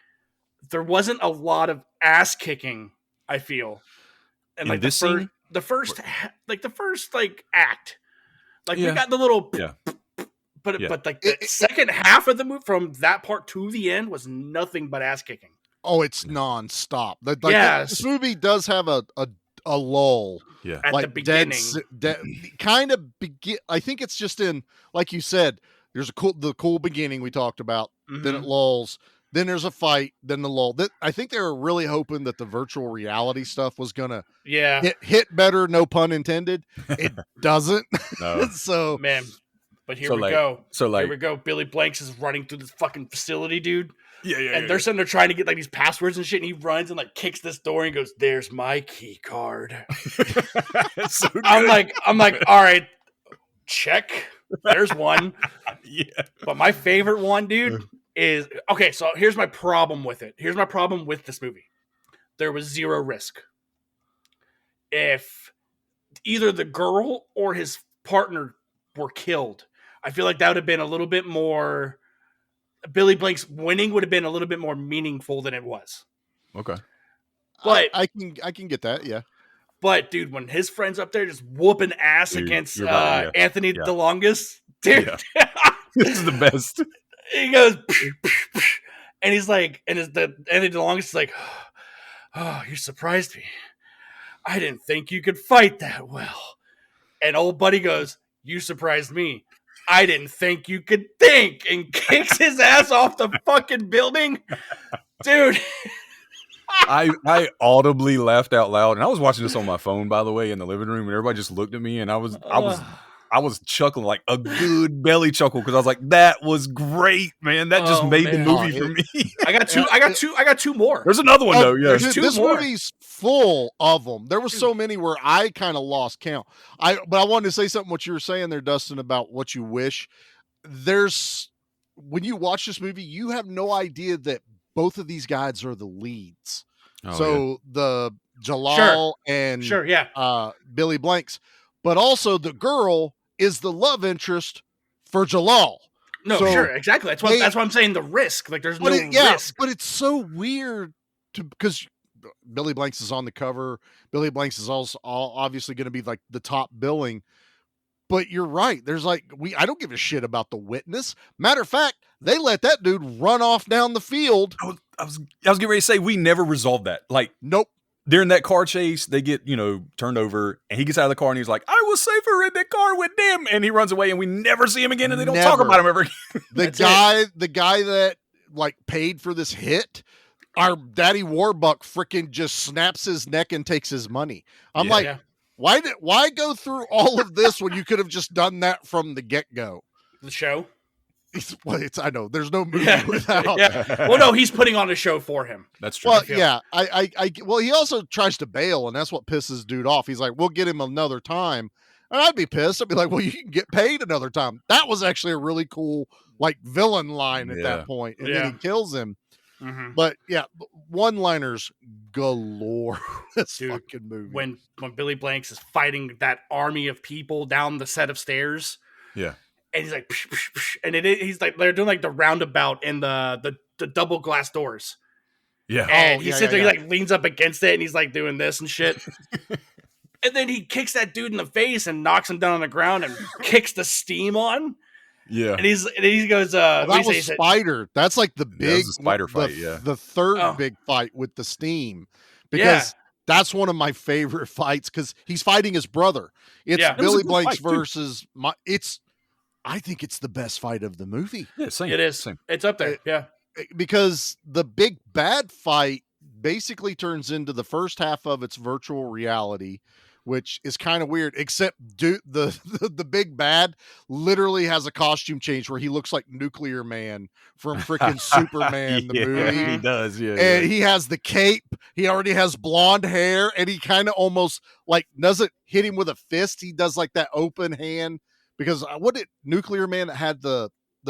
there wasn't a lot of ass kicking. I feel, and In like this scene? the first act, like we got the little, but like the second half of the movie, from that part to the end, was nothing but ass kicking. Oh, it's nonstop. Like Yes. this movie does have a lull. Yeah. At like the beginning. Kind of begin. I think it's just in, like you said, there's the cool beginning we talked about. Then it lulls. Then there's a fight. Then the lull. I think they were really hoping that the virtual reality stuff was gonna hit better. No pun intended. It doesn't. No. So man, but here we go. So like, here we go. Billy Blanks is running through this fucking facility, dude. Yeah. And they're sitting there trying to get like these passwords and shit, and he runs and like kicks this door and goes, "There's my key card." So I'm like, all right, check. There's one. Yeah. But my favorite one, dude, is okay. So here's my problem with it. Here's my problem with this movie. There was zero risk. If either the girl or his partner were killed, I feel like that would have been a little bit more. Billy Blank's winning would have been a little bit more meaningful than it was. Okay. But I can get that. Yeah. But dude, when his friend's up there just whooping ass against you're right, Anthony DeLongis, dude, This is the best. he goes, and he's like, and Anthony DeLongis is like, "Oh, you surprised me. I didn't think you could fight that well." And old buddy goes, "You surprised me. I didn't think you could think," and kicks his ass off the fucking building, dude. I audibly laughed out loud, and I was watching this on my phone, by the way, in the living room, and everybody just looked at me, and I was chuckling, like a good belly chuckle, because I was like, "That was great, man! That just made the movie for me." I got two more. There's another one though. Yeah, Dude, this movie's full of them. There was so many where I kind of lost count. But I wanted to say something what you were saying there, Dustin, about what you wish. When you watch this movie, you have no idea that both of these guys are the leads. The Jalal and Billy Blanks, but also the girl is the love interest for Jalal. No, sure, exactly. That's why I'm saying the risk. Like, there's no risk. But it's so weird because Billy Blanks is on the cover. Billy Blanks is also obviously going to be like the top billing. But you're right. There's like I don't give a shit about the witness. Matter of fact, they let that dude run off down the field. I was getting ready to say we never resolved that. Like, nope. During that car chase, they get, turned over, and he gets out of the car and he's like, "I was safer in the car with them," and he runs away, and we never see him again, and they don't talk about him ever again. The guy that like paid for this hit, our Daddy Warbuck freaking just snaps his neck and takes his money. I'm why go through all of this when you could have just done that from the get-go? The show? I know there's no movie without. Well, no, he's putting on a show for him. That's true. Well, yeah. Well, he also tries to bail, and that's what pisses dude off. He's like, "We'll get him another time," and I'd be pissed. I'd be like, "Well, you can get paid another time." That was actually a really cool like villain line at that point, and then he kills him. Mm-hmm. But yeah, one-liners galore. This fucking movie. When Billy Blanks is fighting that army of people down the set of stairs. Yeah. And he's like, psh, psh, psh, and he's like, they're doing like the roundabout in the double glass doors. Yeah. And he sits there, he like leans up against it, and he's like doing this and shit. And then he kicks that dude in the face and knocks him down on the ground and kicks the steam on. Yeah. And he goes, that was Spider. That's like the big spider fight. The third big fight with the steam, because that's one of my favorite fights because he's fighting his brother. It's Billy Blanks versus I think it's the best fight of the movie. Yeah, same. It is. Same. It's up there. Yeah. Because the big bad fight basically turns into the first half of its virtual reality, which is kind of weird, except the big bad literally has a costume change where he looks like Nuclear Man from freaking Superman, the movie. He does, yeah. And he has the cape. He already has blonde hair, and he kind of almost like doesn't hit him with a fist. He does like that open hand because what did Nuclear Man that had the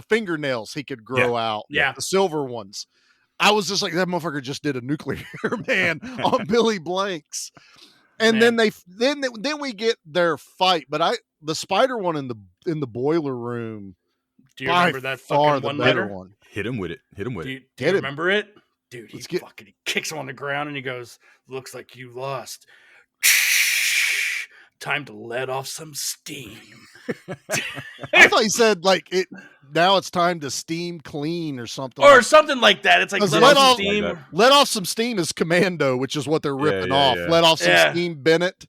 fingernails he could grow out, Yeah. the silver ones. I was just like, that motherfucker just did a Nuclear Man on Billy Blanks. And Man. then we get their fight, but the spider one in the boiler room. Do you remember that fucking one letter? One. Hit him with it. Do you remember it? Dude, he kicks him on the ground and he goes, "Looks like you lost. Time to let off some steam." I thought he said like it. Now it's time to steam clean or something. Or something like that. It's like let off some steam. Like let off some steam is Commando, which is what they're ripping off. Yeah. Let off some steam, Bennett.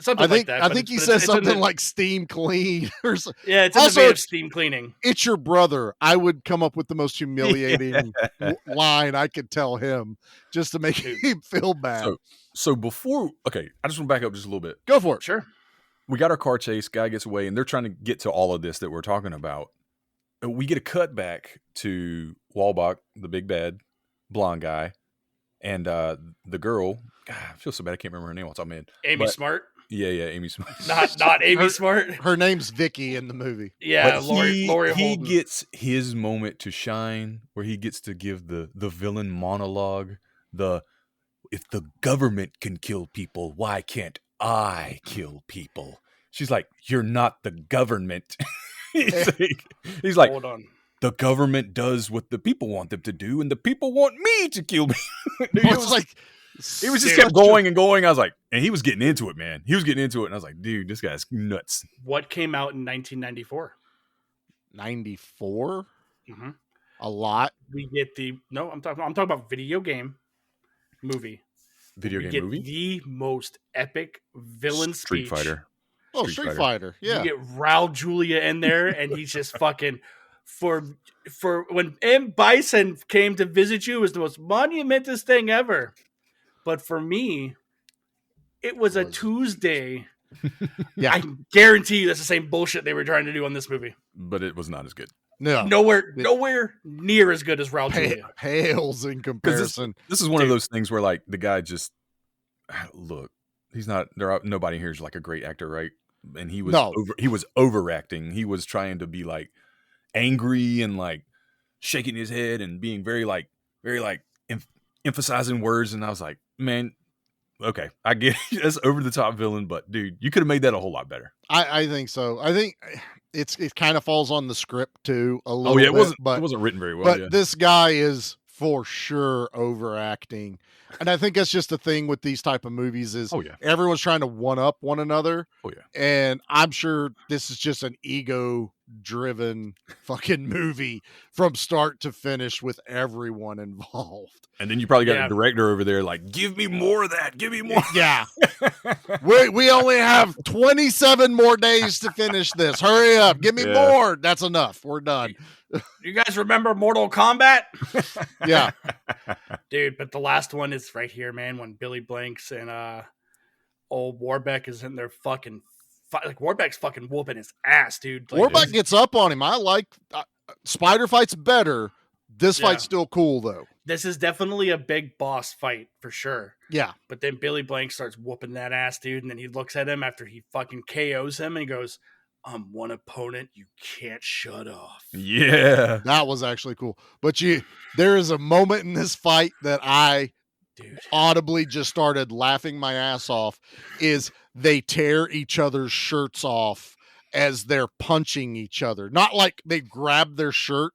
Something like that. I think he says something like steam clean. Or so. Yeah, it's in the vein of steam cleaning. It's your brother. I would come up with the most humiliating line I could tell him just to make him feel bad. So before, I just want to back up just a little bit. Go for it. Sure. We got our car chase, guy gets away, and they're trying to get to all of this that we're talking about. We get a cut back to Walbach, the big bad blonde guy, and the girl. God, I feel so bad I can't remember her name off the top of my head. Amy Smart. Yeah, Amy Smart. Not Amy Smart. Her name's Vicky in the movie. Yeah, but Lori Holden. He gets his moment to shine where he gets to give the villain monologue. If the government can kill people, why can't I kill people? She's like, you're not the government. he's like, hold on. The government does what the people want them to do, and the people want me to kill me. He was just kept going and going. I was like, and he was getting into it, man. He was getting into it, and I was like, dude, this guy's nuts. What came out in 1994? 94? Mm-hmm. A lot. We get I'm talking about video game movie. Movie? The most epic villain Street speech. Fighter. Street Fighter. Yeah. You get Raul Julia in there, and he's just fucking for when M. Bison came to visit you, it was the most monumentous thing ever. But for me, it was a Tuesday. Yeah. I guarantee you that's the same bullshit they were trying to do on this movie. But it was not as good. No. Nowhere near as good as Raul Julia. Pales in comparison. This is one of those things where like the guy just look, he's not nobody here is like a great actor, right? And he was overacting. He was trying to be like angry and like shaking his head and being very emphasizing words, and I was like, man, okay, I get it. That's over the top villain, but dude, you could have made that a whole lot better. I think so. I think it kind of falls on the script too a little bit. It wasn't written very well. But this guy is for sure overacting, and I think that's just the thing with these type of movies is everyone's trying to one up one another. And I'm sure this is just an ego-driven fucking movie from start to finish with everyone involved. And then you probably got a director over there like, give me more of that. Give me more. Yeah. we only have 27 more days to finish this. Hurry up. Give me more. That's enough. We're done. You guys remember Mortal Kombat? Yeah. Dude, but the last one is right here, man, when Billy Blanks and old Warbeck is in there fucking like Warbeck's fucking whooping his ass, dude. Like, Warbeck gets up on him. I like Spider Fight's better. This fight's still cool though. This is definitely a big boss fight for sure. Yeah. But then Billy Blank starts whooping that ass, dude, and then he looks at him after he fucking KOs him and he goes, I'm one opponent you can't shut off. Yeah. That was actually cool. But there is a moment in this fight that I audibly just started laughing my ass off is they tear each other's shirts off as they're punching each other. Not like they grab their shirt.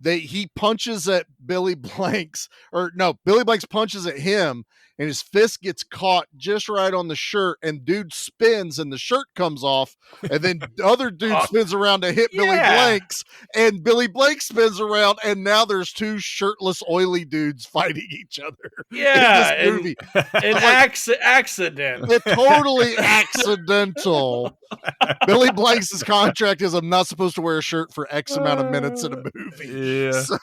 He punches at Billy Blanks, Billy Blanks punches at him, and his fist gets caught just right on the shirt, and dude spins, and the shirt comes off, and then the other dude spins around to hit Billy Blanks, and Billy Blanks spins around, and now there's two shirtless, oily dudes fighting each other. Yeah, in this movie. Accident. It's totally accidental. Billy Blanks' contract is I'm not supposed to wear a shirt for X amount of minutes in a movie. Yeah. So,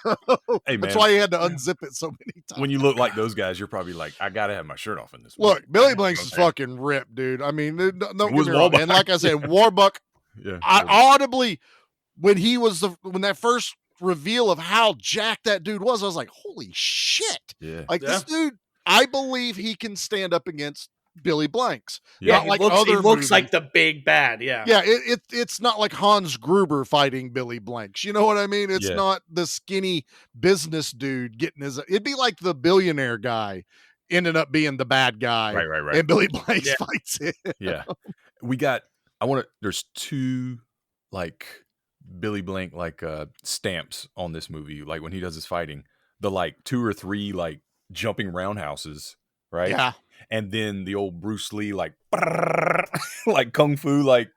hey, that's why he had to unzip it so many times. When you look like those guys, you're probably like, I gotta have my shirt off in this. Look, Billy Blanks is fucking ripped, dude. I mean, don't get me wrong. And like I said, Warbuck, I audibly, when that first reveal of how jacked that dude was, I was like, holy shit. Yeah. Like this dude, I believe he can stand up against Billy Blanks. Yeah, Not like other he looks movies. like the big bad. Yeah. Yeah, it's not like Hans Gruber fighting Billy Blanks. You know what I mean? It's not the skinny business dude getting his. It'd be like the billionaire guy ending up being the bad guy, Right. and Billy Blanks fights it. Yeah, there's 2 like Billy Blank like stamps on this movie. Like when he does his fighting, the like 2 or 3 like jumping roundhouses, right? Yeah. And then the old Bruce Lee like like kung fu like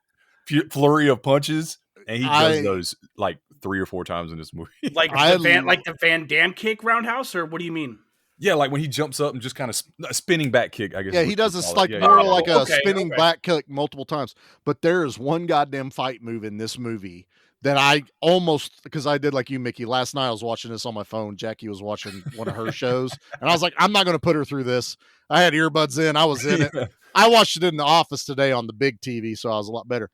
flurry of punches, and he does those like 3 or 4 times in this movie. Like the Van Damme kick roundhouse, or what do you mean? Yeah, like when he jumps up and just kind of spinning back kick, I guess. Yeah, he does this like more like a spinning back kick multiple times. But there is one goddamn fight move in this movie that I almost, because I did like you, Mickey. Last night I was watching this on my phone. Jackie was watching one of her shows, and I was like, I'm not going to put her through this. I had earbuds in. I was in it. I watched it in the office today on the big TV, so I was a lot better.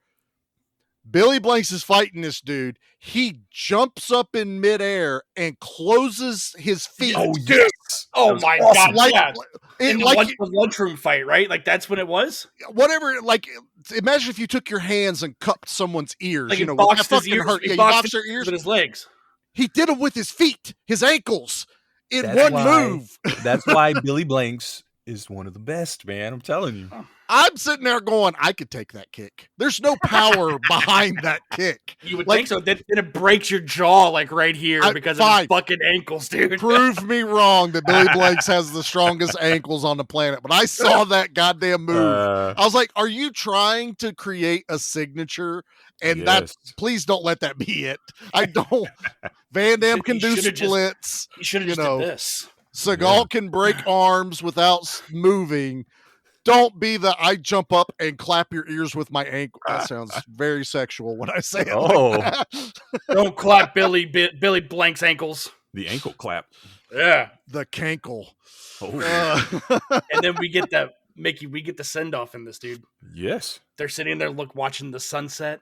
Billy Blanks is fighting this dude. He jumps up in midair and closes his feet. Oh, yes. Oh, my God. Like, yeah. the lunchroom fight, right? Like, that's when it was? Whatever. Like, imagine if you took your hands and cupped someone's ears. Like, you know, boxed that his fucking ears. hurt. He Yeah, you boxed boxed their ears with his legs. He did them with his feet, his ankles, in That's one why- move. That's why Billy Blanks is one of the best, man. I'm telling you. I'm sitting there going, I could take that kick. There's no power behind that kick. You would Like, think so. Then it breaks your jaw, like right here, because of his fucking ankles, dude. Prove me wrong that Billy Blanks has the strongest ankles on the planet. But I saw that goddamn move. I was like, are you trying to create a signature? And please don't let that be it. I don't. Van Damme can do splits. You should have just did this. Seagal can break arms without moving. Don't be the I jump up and clap your ears with my ankle. That sounds very sexual when I say it. Like don't clap Billy Blank's ankles. The ankle clap. Yeah. The cankle. And then we get the send off in this, dude. Yes. They're sitting there watching the sunset.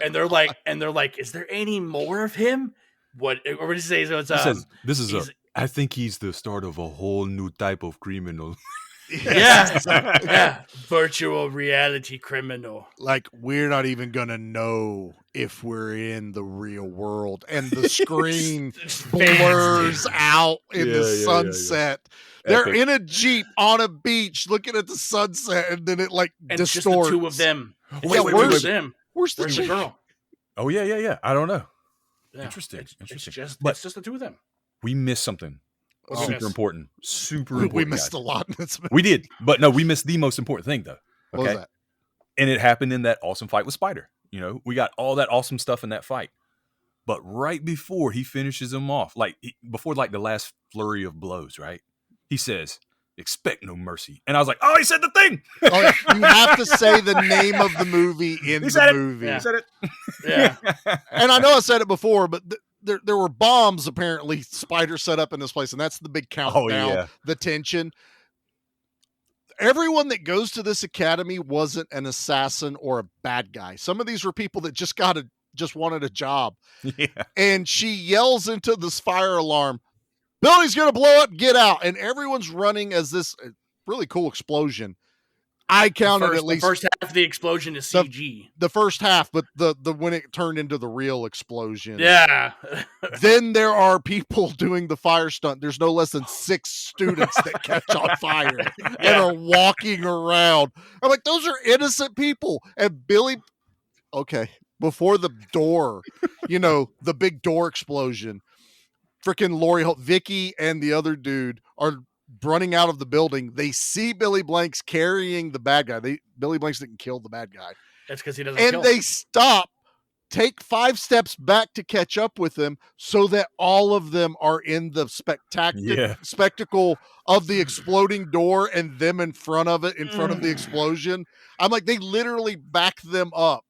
And they're like, is there any more of him? What did he say? So it's I think he's the start of a whole new type of criminal. Yeah. Virtual reality criminal. Like, we're not even gonna know if we're in the real world, and the screen blurs out in the sunset. They're in a Jeep on a beach looking at the sunset, and then it distorts. Just the 2 of them. Where's the Jeep? Girl? Oh yeah. I don't know. Yeah. Interesting. It's just the 2 of them. We missed something. Super important. We missed a lot in this movie. We did. But no, we missed the most important thing, though. Okay? What was that? And it happened in that awesome fight with Spider. You know, we got all that awesome stuff in that fight. But right before he finishes him off, before the last flurry of blows, right? He says, "Expect no mercy." And I was like, oh, he said the thing. Oh, you have to say the name of the movie in the movie. Yeah. He said it. Yeah. And I know I said it before, but there were bombs apparently Spider set up in this place, and that's the big countdown, the tension. Everyone that goes to this academy wasn't an assassin or a bad guy. Some of these were people that just wanted a job. Yeah. And she yells into this fire alarm, "Building's gonna blow up, get out!" And everyone's running as this really cool explosion. I counted at least the first half of the explosion is CG. The first half, but the when it turned into the real explosion. Yeah. Then there are people doing the fire stunt. There's no less than 6 students that catch on fire and are walking around. I'm like, those are innocent people. And Billy, before the door, the big door explosion, freaking Lori Holt, Vicky, and the other dude are running out of the building. They see Billy Blanks carrying the bad guy. Billy Blanks didn't kill the bad guy. That's because he doesn't. And they stop, take 5 steps back to catch up with them, so that all of them are in the spectacle of the exploding door and them in front of it, in front of the explosion. I'm like, they literally back them up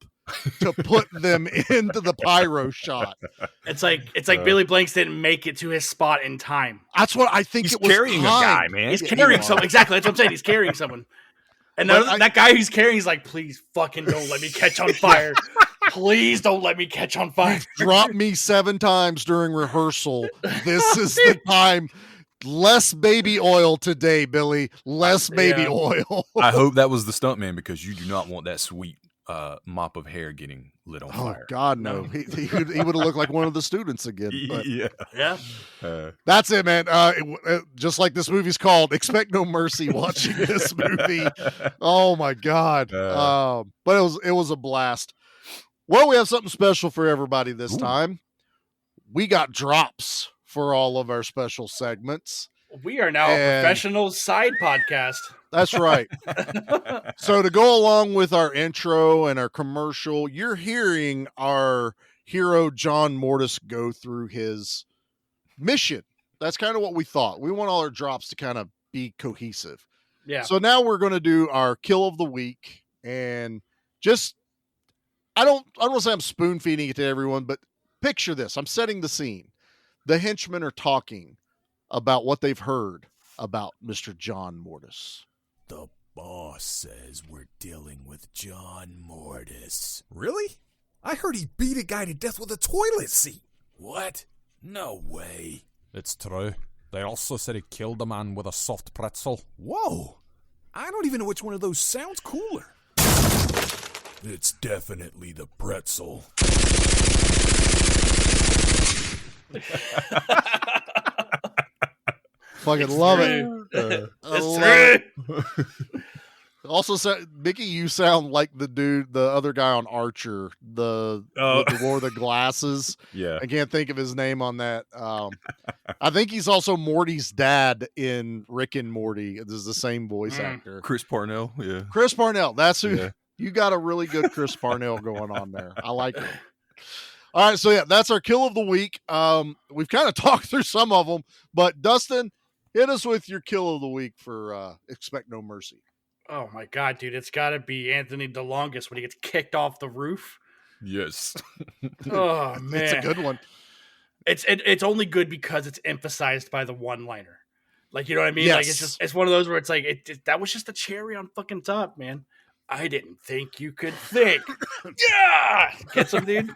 to put them into the pyro shot. It's like Billy Blanks didn't make it to his spot in time. That's what I think. He's it was carrying time. a guy, man. He's carrying someone. Exactly. That's what I'm saying. He's carrying someone. And that guy who's carrying, he's like, please fucking don't let me catch on fire. Please don't let me catch on fire. Drop me 7 times during rehearsal. This is the time. Less baby oil today, Billy. Less baby oil. I hope that was the stuntman because you do not want that sweet mop of hair getting lit on fire. God, no. He would have looked like one of the students again. But Yeah. That's it, man. Just like this movie's called, expect no mercy watching this movie. Oh my God. But it was a blast. Well, we have something special for everybody this time. We got drops for all of our special segments. We are now a professional side podcast. That's right. So to go along with our intro and our commercial, you're hearing our hero John Mortis go through his mission. That's kind of what we thought. We want all our drops to kind of be cohesive. Yeah. So now we're going to do our kill of the week, and just I don't want to say I'm spoon feeding it to everyone, but picture this. I'm setting the scene. The henchmen are talking about what they've heard about Mr. John Mortis. The boss says we're dealing with John Mortis. Really? I heard he beat a guy to death with a toilet seat. What? No way. It's true. They also said he killed a man with a soft pretzel. Whoa. I don't even know which one of those sounds cooler. It's definitely the pretzel. Fucking love it. It's true. Also, Mickey, you sound like the other guy on Archer, the wore the glasses. Yeah, I can't think of his name on that. I think he's also Morty's dad in Rick and Morty. This is the same voice actor, Chris Parnell. Yeah, Chris Parnell. That's who. Yeah. You got a really good Chris Parnell going on there. I like it. All right, so that's our kill of the week. We've kind of talked through some of them, but Dustin, hit us with your kill of the week for Expect No Mercy. Oh my God, dude! It's got to be Anthony DeLongis when he gets kicked off the roof. Yes. Oh man, it's a good one. It's only good because it's emphasized by the one-liner. Like, you know what I mean? Yes. Like it's one of those where it's like that was just the cherry on fucking top, man. I didn't think you could think. Yeah, get some, dude.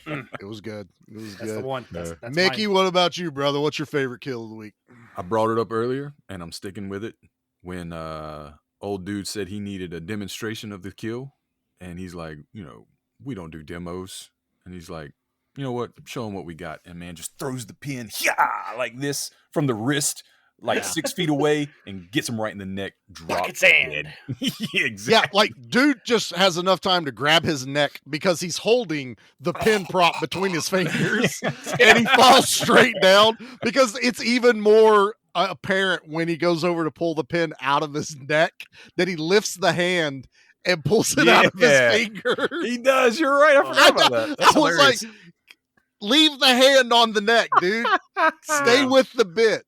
It was good. That's the one. That's Mickey, mine. what about you, brother? What's your favorite kill of the week? I brought it up earlier, and I'm sticking with it. When old dude said he needed a demonstration of the kill, and he's like, we don't do demos. And he's like, you know what? Show him what we got. And man just throws the pin, like this from the wrist, 6 feet away, and gets him right in the neck. Bucket's dead. Yeah, exactly. Yeah, like dude just has enough time to grab his neck because he's holding the pin prop between his fingers, and he falls straight down because it's even more apparent when he goes over to pull the pin out of his neck that he lifts the hand and pulls it out of his finger. He does. You're right. I forgot about that. That's I was hilarious. like, leave the hand on the neck, dude. Stay with the bit.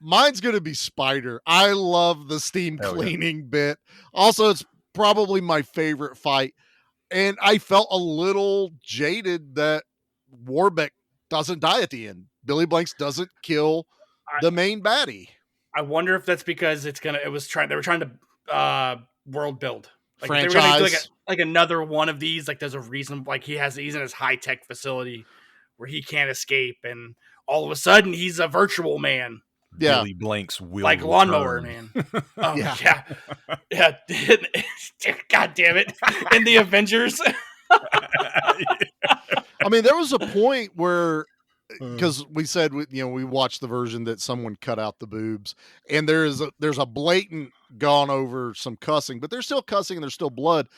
Mine's gonna be Spider. I love the steam cleaning bit. Also, it's probably my favorite fight, and I felt a little jaded that Warbeck doesn't die at the end. Billy Blanks doesn't kill the main baddie. I wonder if that's because they were trying to world build. Like franchise. They were gonna do like another one of these. Like there's a reason. Like he's in his high tech facility where he can't escape, and all of a sudden he's a virtual man. Yeah, Billy Blanks will like return. Lawnmower Man. Oh yeah. God damn it! In the Avengers. I mean, there was a point where, because we said we watched the version that someone cut out the boobs, and there's a blatant gone over some cussing, but there's still cussing and there's still blood.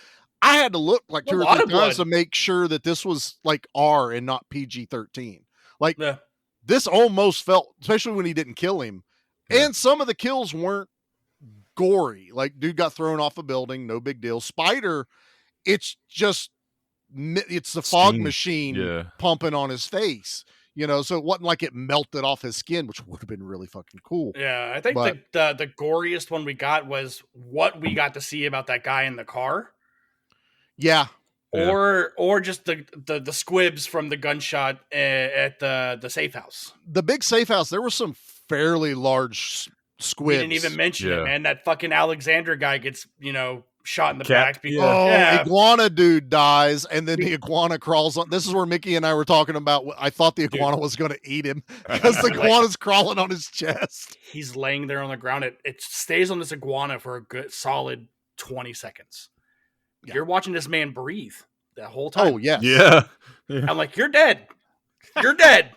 I had to look like 2 or 3 times to make sure that this was like R and not PG-13. Like. Yeah. This almost felt, especially when he didn't kill him. And some of the kills weren't gory. Like, dude got thrown off a building, no big deal. Spider, it's the fog machine pumping on his face. So it wasn't like it melted off his skin, which would have been really fucking cool. Yeah, I think the goriest one we got was what we got to see about that guy in the car. Yeah. Or just the squibs from the gunshot at the safe house. The big safe house, there were some fairly large squibs. We didn't even mention it, man. That fucking Alexander guy gets, shot in the Cat- back. Because, Oh, Iguana dude dies, and then the iguana crawls on. This is where Mickey and I were talking about. I thought the iguana was going to eat him because the iguana's crawling on his chest. he's laying there on the ground. It stays on this iguana for a good solid 20 seconds. Yeah. You're watching this man breathe that whole time. Oh yes, Yeah. I'm like, you're dead. You're dead.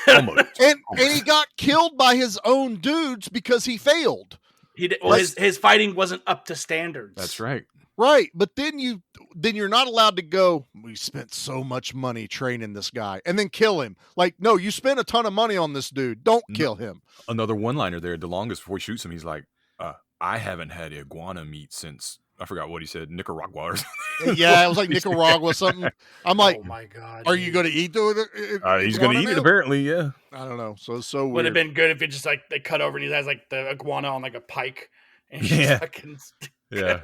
Almost. and he got killed by his own dudes because he failed. His fighting wasn't up to standards. That's right. Right, but then you're not allowed to go. We spent so much money training this guy, and then kill him. Like, no, you spent a ton of money on this dude. Don't kill him. Another one-liner there. The longest before he shoots him, he's like, I haven't had iguana meat since, I forgot what he said, Nicaragua or something. Yeah, it was like Nicaragua something. I'm like, oh my god, are you going to eat the? He's going to eat it, apparently, yeah. I don't know. So Would weird. have been good if it just like they cut over and he has like the iguana on like a pike. And Yeah. fucking Yeah.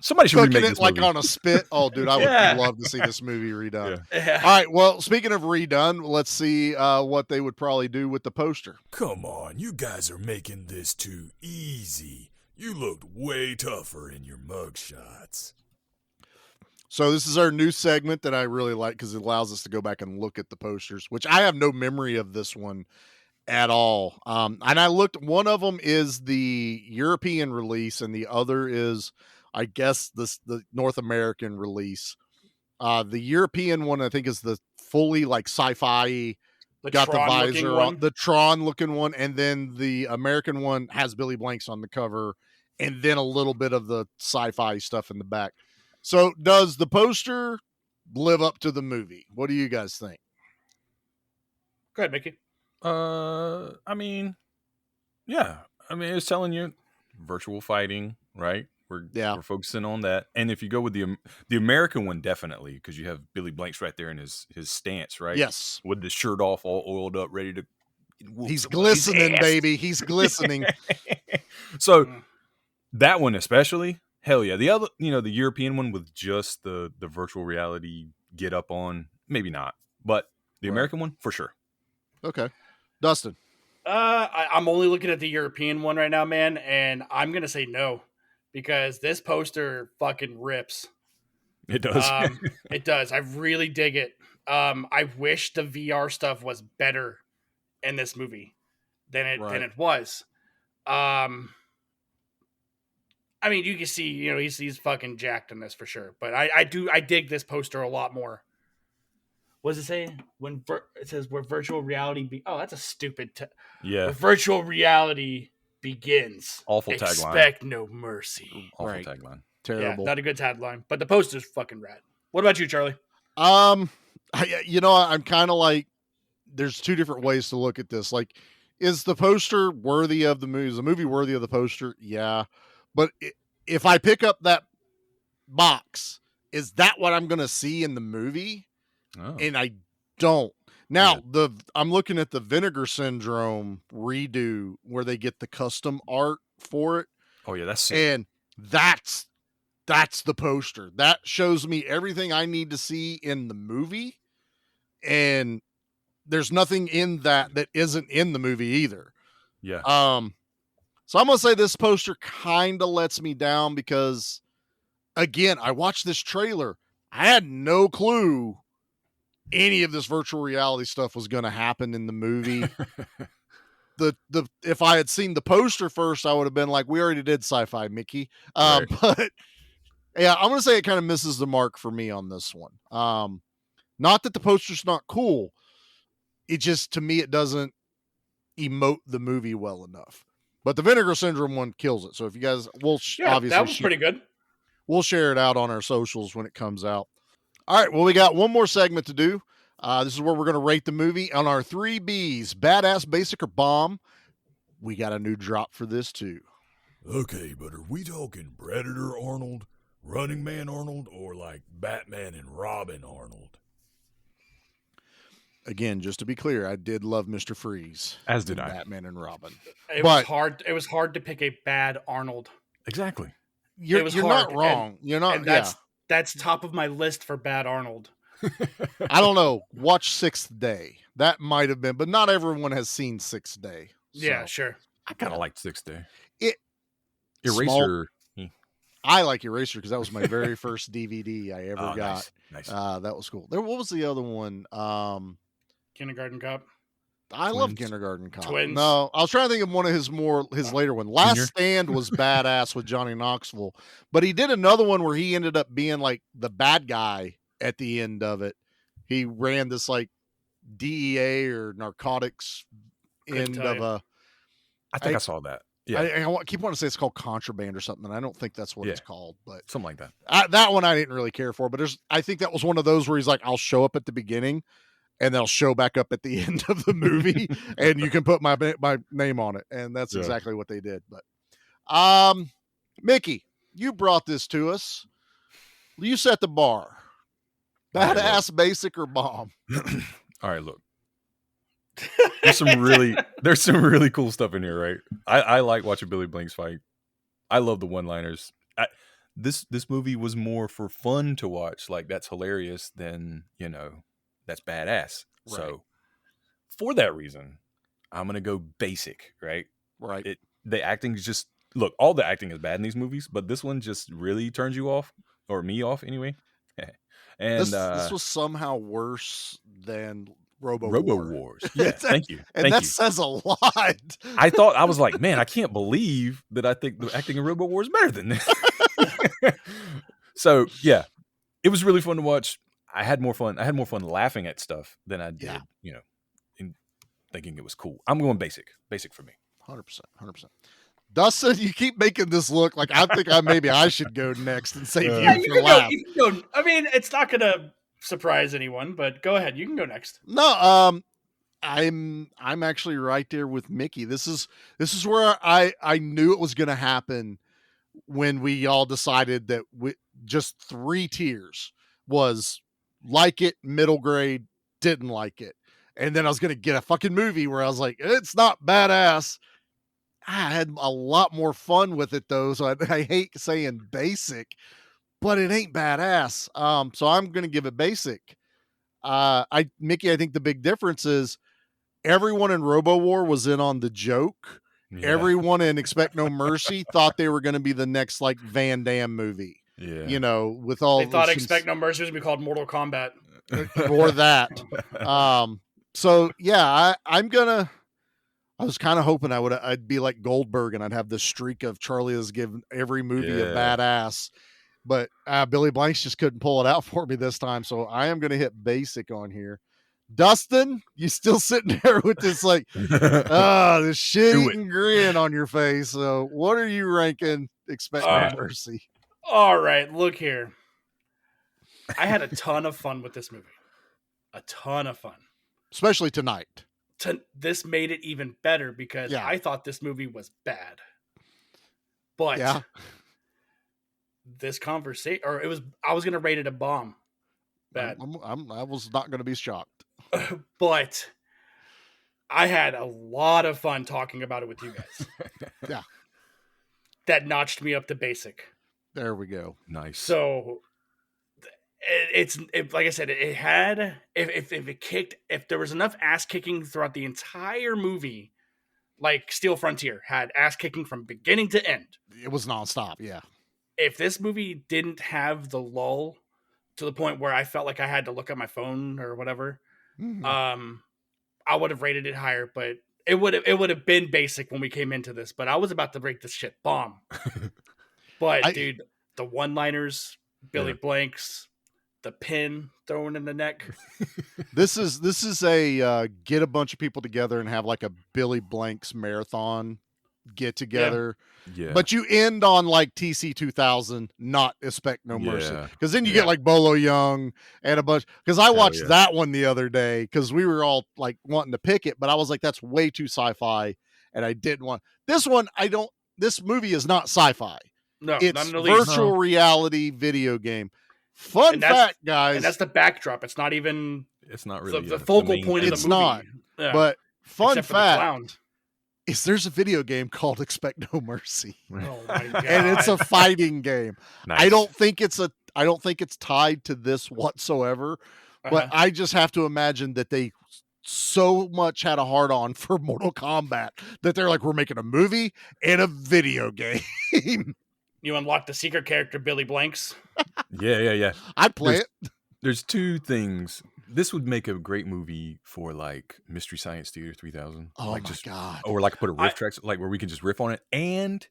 Somebody should Cooking remake it this like movie. on a spit. Oh, dude, I would Yeah. love to see this movie redone. Yeah. All right. Well, speaking of redone, let's see what they would probably do with the poster. Come on, you guys are making this too easy. You looked way tougher in your mugshots. So this is our new segment that I really like because it allows us to go back and look at the posters, which I have no memory of this one at all. And I looked, one of them is the European release and the other is, I guess, the North American release. The European one, I think, is the fully like sci-fi, got the visor on, the Tron looking one. And then the American one has Billy Blanks on the cover and then a little bit of the sci-fi stuff in the back. So does the poster live up to the movie? What do you guys think? Go ahead, Mickey. I mean, yeah. I mean, it's telling you virtual fighting, right? We're focusing on that. And if you go with the American one, definitely, because you have Billy Blanks right there in his stance, right? Yes. With the shirt off, all oiled up, ready to. He's glistening, baby. He's glistening. So that one especially, hell yeah. The other, the European one with just the virtual reality get up on, maybe not, but the American one for sure. Okay. Dustin. I'm only looking at the European one right now, man, and I'm gonna say no because this poster fucking rips. It does. It does. I really dig it. I wish the VR stuff was better in this movie than it was. I mean, you can see, he's fucking jacked in this for sure. But I dig this poster a lot more. What does it say? It says where virtual reality that's a stupid. Where virtual reality begins. Awful tagline. Expect no mercy. Awful tagline. Terrible. Yeah, not a good tagline. But the poster's fucking rad. What about you, Charlie? I'm kind of like, there's two different ways to look at this. Like, is the poster worthy of the movie? Is the movie worthy of the poster? Yeah. But if I pick up that box, is that what I'm going to see in the movie? Oh. And I don't. Now, I'm looking at the Vinegar Syndrome redo where they get the custom art for it. Oh yeah, that's sick. And that's the poster. That shows me everything I need to see in the movie. And there's nothing in that isn't in the movie either. Yeah. So I'm going to say this poster kind of lets me down because, again, I watched this trailer. I had no clue any of this virtual reality stuff was going to happen in the movie. If I had seen the poster first, I would have been like, we already did sci-fi, Mickey. Right. But yeah, I'm going to say it kind of misses the mark for me on this one. Not that the poster's not cool. It just, to me, it doesn't emote the movie well enough. But the Vinegar Syndrome one kills it. So if you guys, obviously that was pretty good. We'll share it out on our socials when it comes out. All right, well, we got one more segment to do. This is where we're going to rate the movie on our 3 Bs, badass, basic, or bomb. We got a new drop for this too. Okay, but are we talking Predator Arnold, Running Man Arnold, or like Batman and Robin Arnold? Again, just to be clear, I did love Mr. Freeze. As did I. Batman and Robin. It was hard to pick a bad Arnold. Exactly. You're not wrong. You're not. And that's top of my list for bad Arnold. I don't know. Watch Sixth Day. That might have been, but not everyone has seen Sixth Day. So. Yeah, sure. I kind of liked Sixth Day. It Eraser. I like Eraser because that was my very first DVD I ever got. Nice. That was cool. What was the other one? Kindergarten Cop. I love Twins. Kindergarten Cop. Twins. No, I was trying to think of one of his later one. Last Junior? Stand was badass with Johnny Knoxville, but he did another one where he ended up being like the bad guy at the end of it. He ran this like DEA or narcotics Couldn't end tell of you. a. I think I saw that. Yeah, I keep wanting to say it's called Contraband or something. I don't think that's what it's called, but something like that. that one I didn't really care for. But I think that was one of those where he's like, I'll show up at the beginning, and they'll show back up at the end of the movie, and you can put my name on it, and that's exactly what they did. But, Mickey, you brought this to us. You set the bar. Badass, basic, or bomb? All right, look. There's some really cool stuff in here, right? I like watching Billy Blanks fight. I love the one-liners. This movie was more for fun to watch. Like, that's hilarious than, that's badass. Right. So for that reason, I'm gonna go basic, right? Right. The acting is just all the acting is bad in these movies, but this one just really turns you off, or me off anyway. And this was somehow worse than Robo Wars. Yeah, thank you. And that says a lot. I was like, man, I can't believe that I think the acting in Robo Wars is better than this. So yeah, it was really fun to watch. I had more fun laughing at stuff than I did, in thinking it was cool. I'm going basic for me. 100%. Dustin, you keep making this look like I think I should go next and save you for laugh. You can go. I mean, it's not going to surprise anyone, but go ahead. You can go next. No, I'm actually right there with Mickey. This is where I knew it was going to happen when we all decided that just 3 tiers was like it, middle grade, didn't like it. And then I was going to get a fucking movie where I was like, it's not badass. I had a lot more fun with it though. So I hate saying basic, but it ain't badass. So I'm going to give it basic. Mickey, I think the big difference is everyone in Robo War was in on the joke. Yeah. Everyone in Expect No Mercy thought they were going to be the next like Van Damme movie. Yeah. With all they thought Expect No Mercy was going to be called Mortal Kombat or that. So yeah, I was kind of hoping I'd be like Goldberg and I'd have this streak of Charlie has given every movie a badass, but Billy Blanks just couldn't pull it out for me this time. So I am going to hit basic on here. Dustin, you still sitting there with this like, this shit-eating grin on your face. So what are you ranking Expect No Mercy? All right, look here. I had a ton of fun with this movie. A ton of fun. Especially tonight. This made it even better because I thought this movie was bad. But this conversation, I was going to rate it a bomb. Bad. I was not going to be shocked. But I had a lot of fun talking about it with you guys. Yeah. That notched me up to basic. There we go. Nice. So it's like I said, it had if there was enough ass kicking throughout the entire movie, like Steel Frontier had ass kicking from beginning to end. It was nonstop. Yeah. If this movie didn't have the lull to the point where I felt like I had to look at my phone or whatever, I would have rated it higher, but it would have been basic when we came into this, but I was about to break this shit bomb. But dude, the one-liners, Billy Blanks, the pin thrown in the neck. This is a get a bunch of people together and have like a Billy Blanks marathon get together. Yeah. But you end on like TC 2000, not Expect No Mercy. Because then you get like Bolo Young and a bunch. Because I watched that one the other day because we were all like wanting to pick it, but I was like, that's way too sci-fi. And I didn't want this one. This movie is not sci-fi. No, it's not in the least. Virtual reality video game. Fun fact, guys. And that's the backdrop. It's not even. It's not really the focal point of the movie. It's not. Yeah. But fun Except fact is there's a video game called Expect No Mercy. Oh my God. And it's a fighting game. Nice. I don't think it's tied to this whatsoever. But I just have to imagine that they so much had a hard on for Mortal Kombat that they're like, we're making a movie and a video game. You unlock the secret character Billy Blanks. Yeah. I'd play There's- it. There's two things. This would make a great movie for like Mystery Science Theater 3000. Oh like my God. Or like put a riff I- tracks like where we can just riff on it. And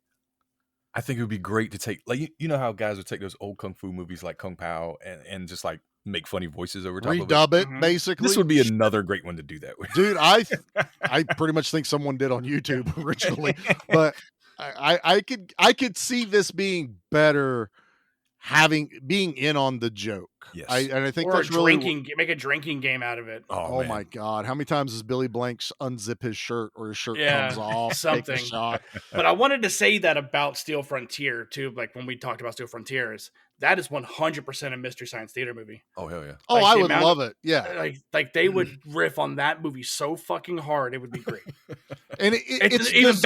I think it would be great to take like you know how guys would take those old kung fu movies like Kung Pao and just like make funny voices over top of it. Redub it, Mhm. basically. This would be another great one to do that with. Dude, I pretty much think someone did on YouTube originally, but I could see this being better being in on the joke. Yes. And I think Or a that's really make a drinking game out of it. Oh man. my God. How many times does Billy Blanks unzip his shirt or his shirt Yeah, comes off? something. Take a shot. But I wanted to say that about Steel Frontier too. Like when we talked about Steel Frontiers, that is 100% a Mystery Science Theater movie. Oh hell yeah. Oh, Like, I the would amount love it. Yeah. Like they would riff on that movie so fucking hard, it would be great. And it's even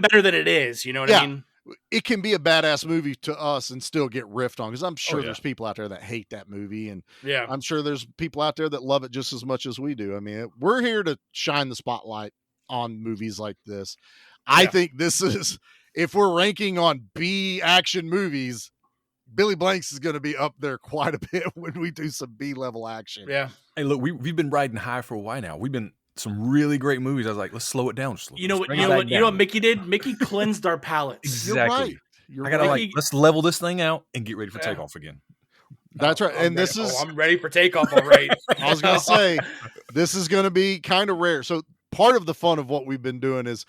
better than it is. You know what I mean? It can be a badass movie to us and still get riffed on because I'm sure yeah. there's people out there that hate that movie, and Yeah. I'm sure there's people out there that love it just as much as we do. I mean, we're here to shine the spotlight on movies like this. I think this is, if we're ranking on B action movies, Billy Blanks is going to be up there quite a bit when we do some B level action. Yeah. Hey, look, we've been riding high for a while now. We've been some really great movies. I was like, let's slow it down. You know what Mickey did? Mickey cleansed our palates. Exactly. You're I gotta right. let's level this thing out and get ready for takeoff again. That's right. And I'm ready for takeoff. All right. I was going to say, this is going to be kind of rare. So part of the fun of what we've been doing is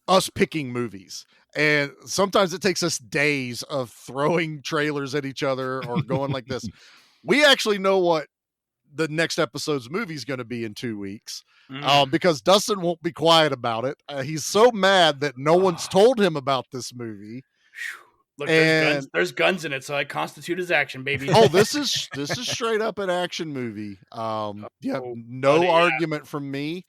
us picking movies. And sometimes it takes us days of throwing trailers at each other or going like this. We actually know what the next episode's movie is going to be in 2 weeks because Dustin won't be quiet about it. He's so mad that no one's told him about this movie. Look, there's guns in it, so I constitute as action, baby. Oh, this is straight up an action movie. No argument from me.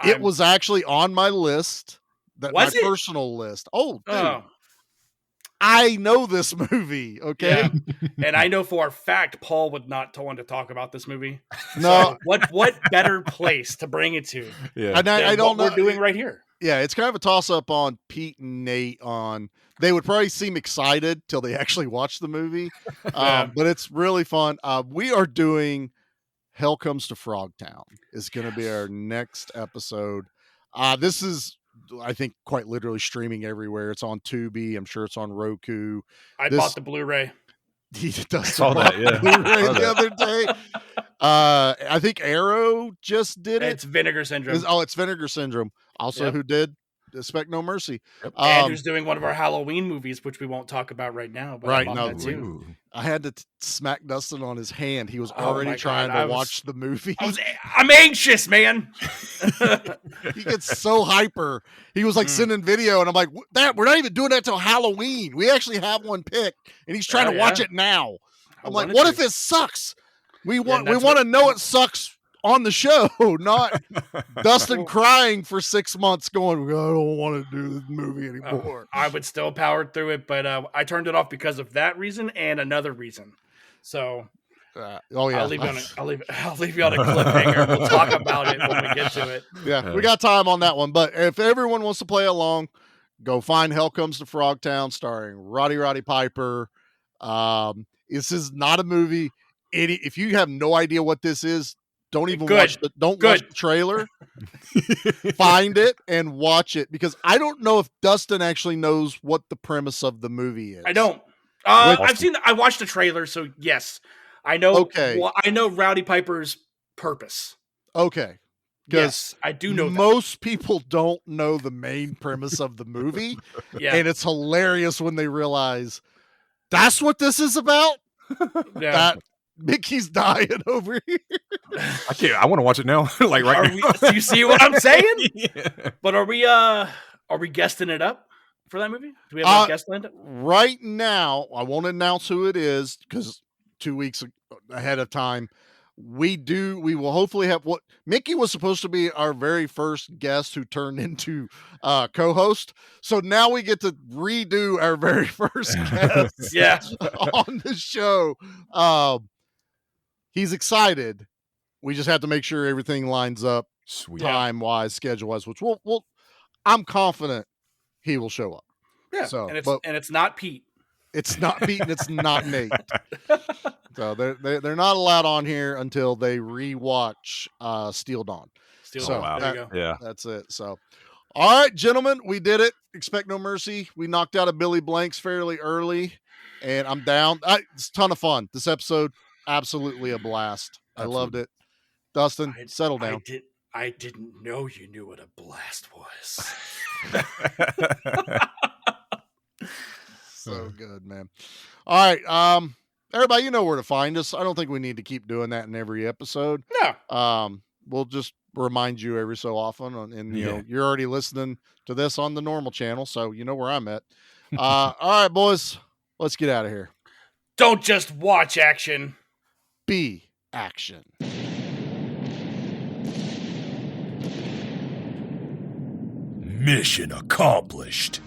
It was actually on my list, personal list. Oh, dude. I know this movie. Okay, and I know for a fact Paul would not want to talk about this movie. No, so what better place to bring it to? Yeah, and I don't know what we're doing right here. Yeah, it's kind of a toss up on Pete and Nate. They would probably seem excited till they actually watch the movie, but it's really fun. We are doing Hell Comes to Frogtown. Is going to be our next episode. This is, I think, quite literally streaming everywhere. It's on Tubi. I'm sure it's on Roku. I bought the Blu-ray. He does saw that, yeah. Blu-ray the other day. I think Arrow just did it. It's Vinegar Syndrome. It's Vinegar Syndrome. Also, who did Expect No Mercy. Yep. Andrew's doing one of our Halloween movies, which we won't talk about right now. But right, that too. I had to smack Dustin on his hand. He was already trying to watch the movie. I'm anxious, man. He gets so hyper. He was like sending video, and I'm like, we're not even doing that till Halloween. We actually have one picked, and he's trying to watch it now. I'm like, what if it sucks? We want to know it sucks on the show, not Dustin crying for 6 months going, I don't want to do this movie anymore. I would still power through it, but I turned it off because of that reason and another reason. So I'll leave you on a cliffhanger. We'll talk about it when we get to it. Yeah, we got time on that one. But if everyone wants to play along, go find Hell Comes to Frogtown starring Roddy Piper. This is not a movie. If you have no idea what this is, don't even watch the trailer. Find it and watch it, because I don't know if Dustin actually knows what the premise of the movie is. I don't. I watched the trailer, so yes, I know. Okay. Well, I know Rowdy Piper's purpose. Okay. Yes, I do know. Most people don't know the main premise of the movie, and it's hilarious when they realize that's what this is about. Yeah. That Mickey's dying over here. I can't. I want to watch it now. Like right now. Do you see what I'm saying? Yeah. But are we guesting it up for that movie? Do we have a guest lined up? Right now, I won't announce who it is because 2 weeks ahead of time. We will hopefully have what Mickey was supposed to be our very first guest who turned into co-host. So now we get to redo our very first guest on the show. He's excited. We just have to make sure everything lines up time-wise, schedule-wise, which I'm confident he will show up. Yeah. So, and it's not Pete. It's not Pete and it's not Nate. So they're not allowed on here until they rewatch Steel Dawn. Steel So, Dawn. wow. There you go. Yeah. That's it. So, all right, gentlemen, we did it. Expect No Mercy. We knocked out a Billy Blanks fairly early, and I'm down. It's a ton of fun. This episode, absolutely a blast. I loved it. Dustin, settle down. I didn't know you knew what a blast was. So good, man. All right, everybody, you know where to find us. I don't think we need to keep doing that in every episode. No. We'll just remind you every so often, and you know you're already listening to this on the normal channel, so you know where I'm at. All right, boys, let's get out of here. Don't just watch action. Be action. Mission accomplished.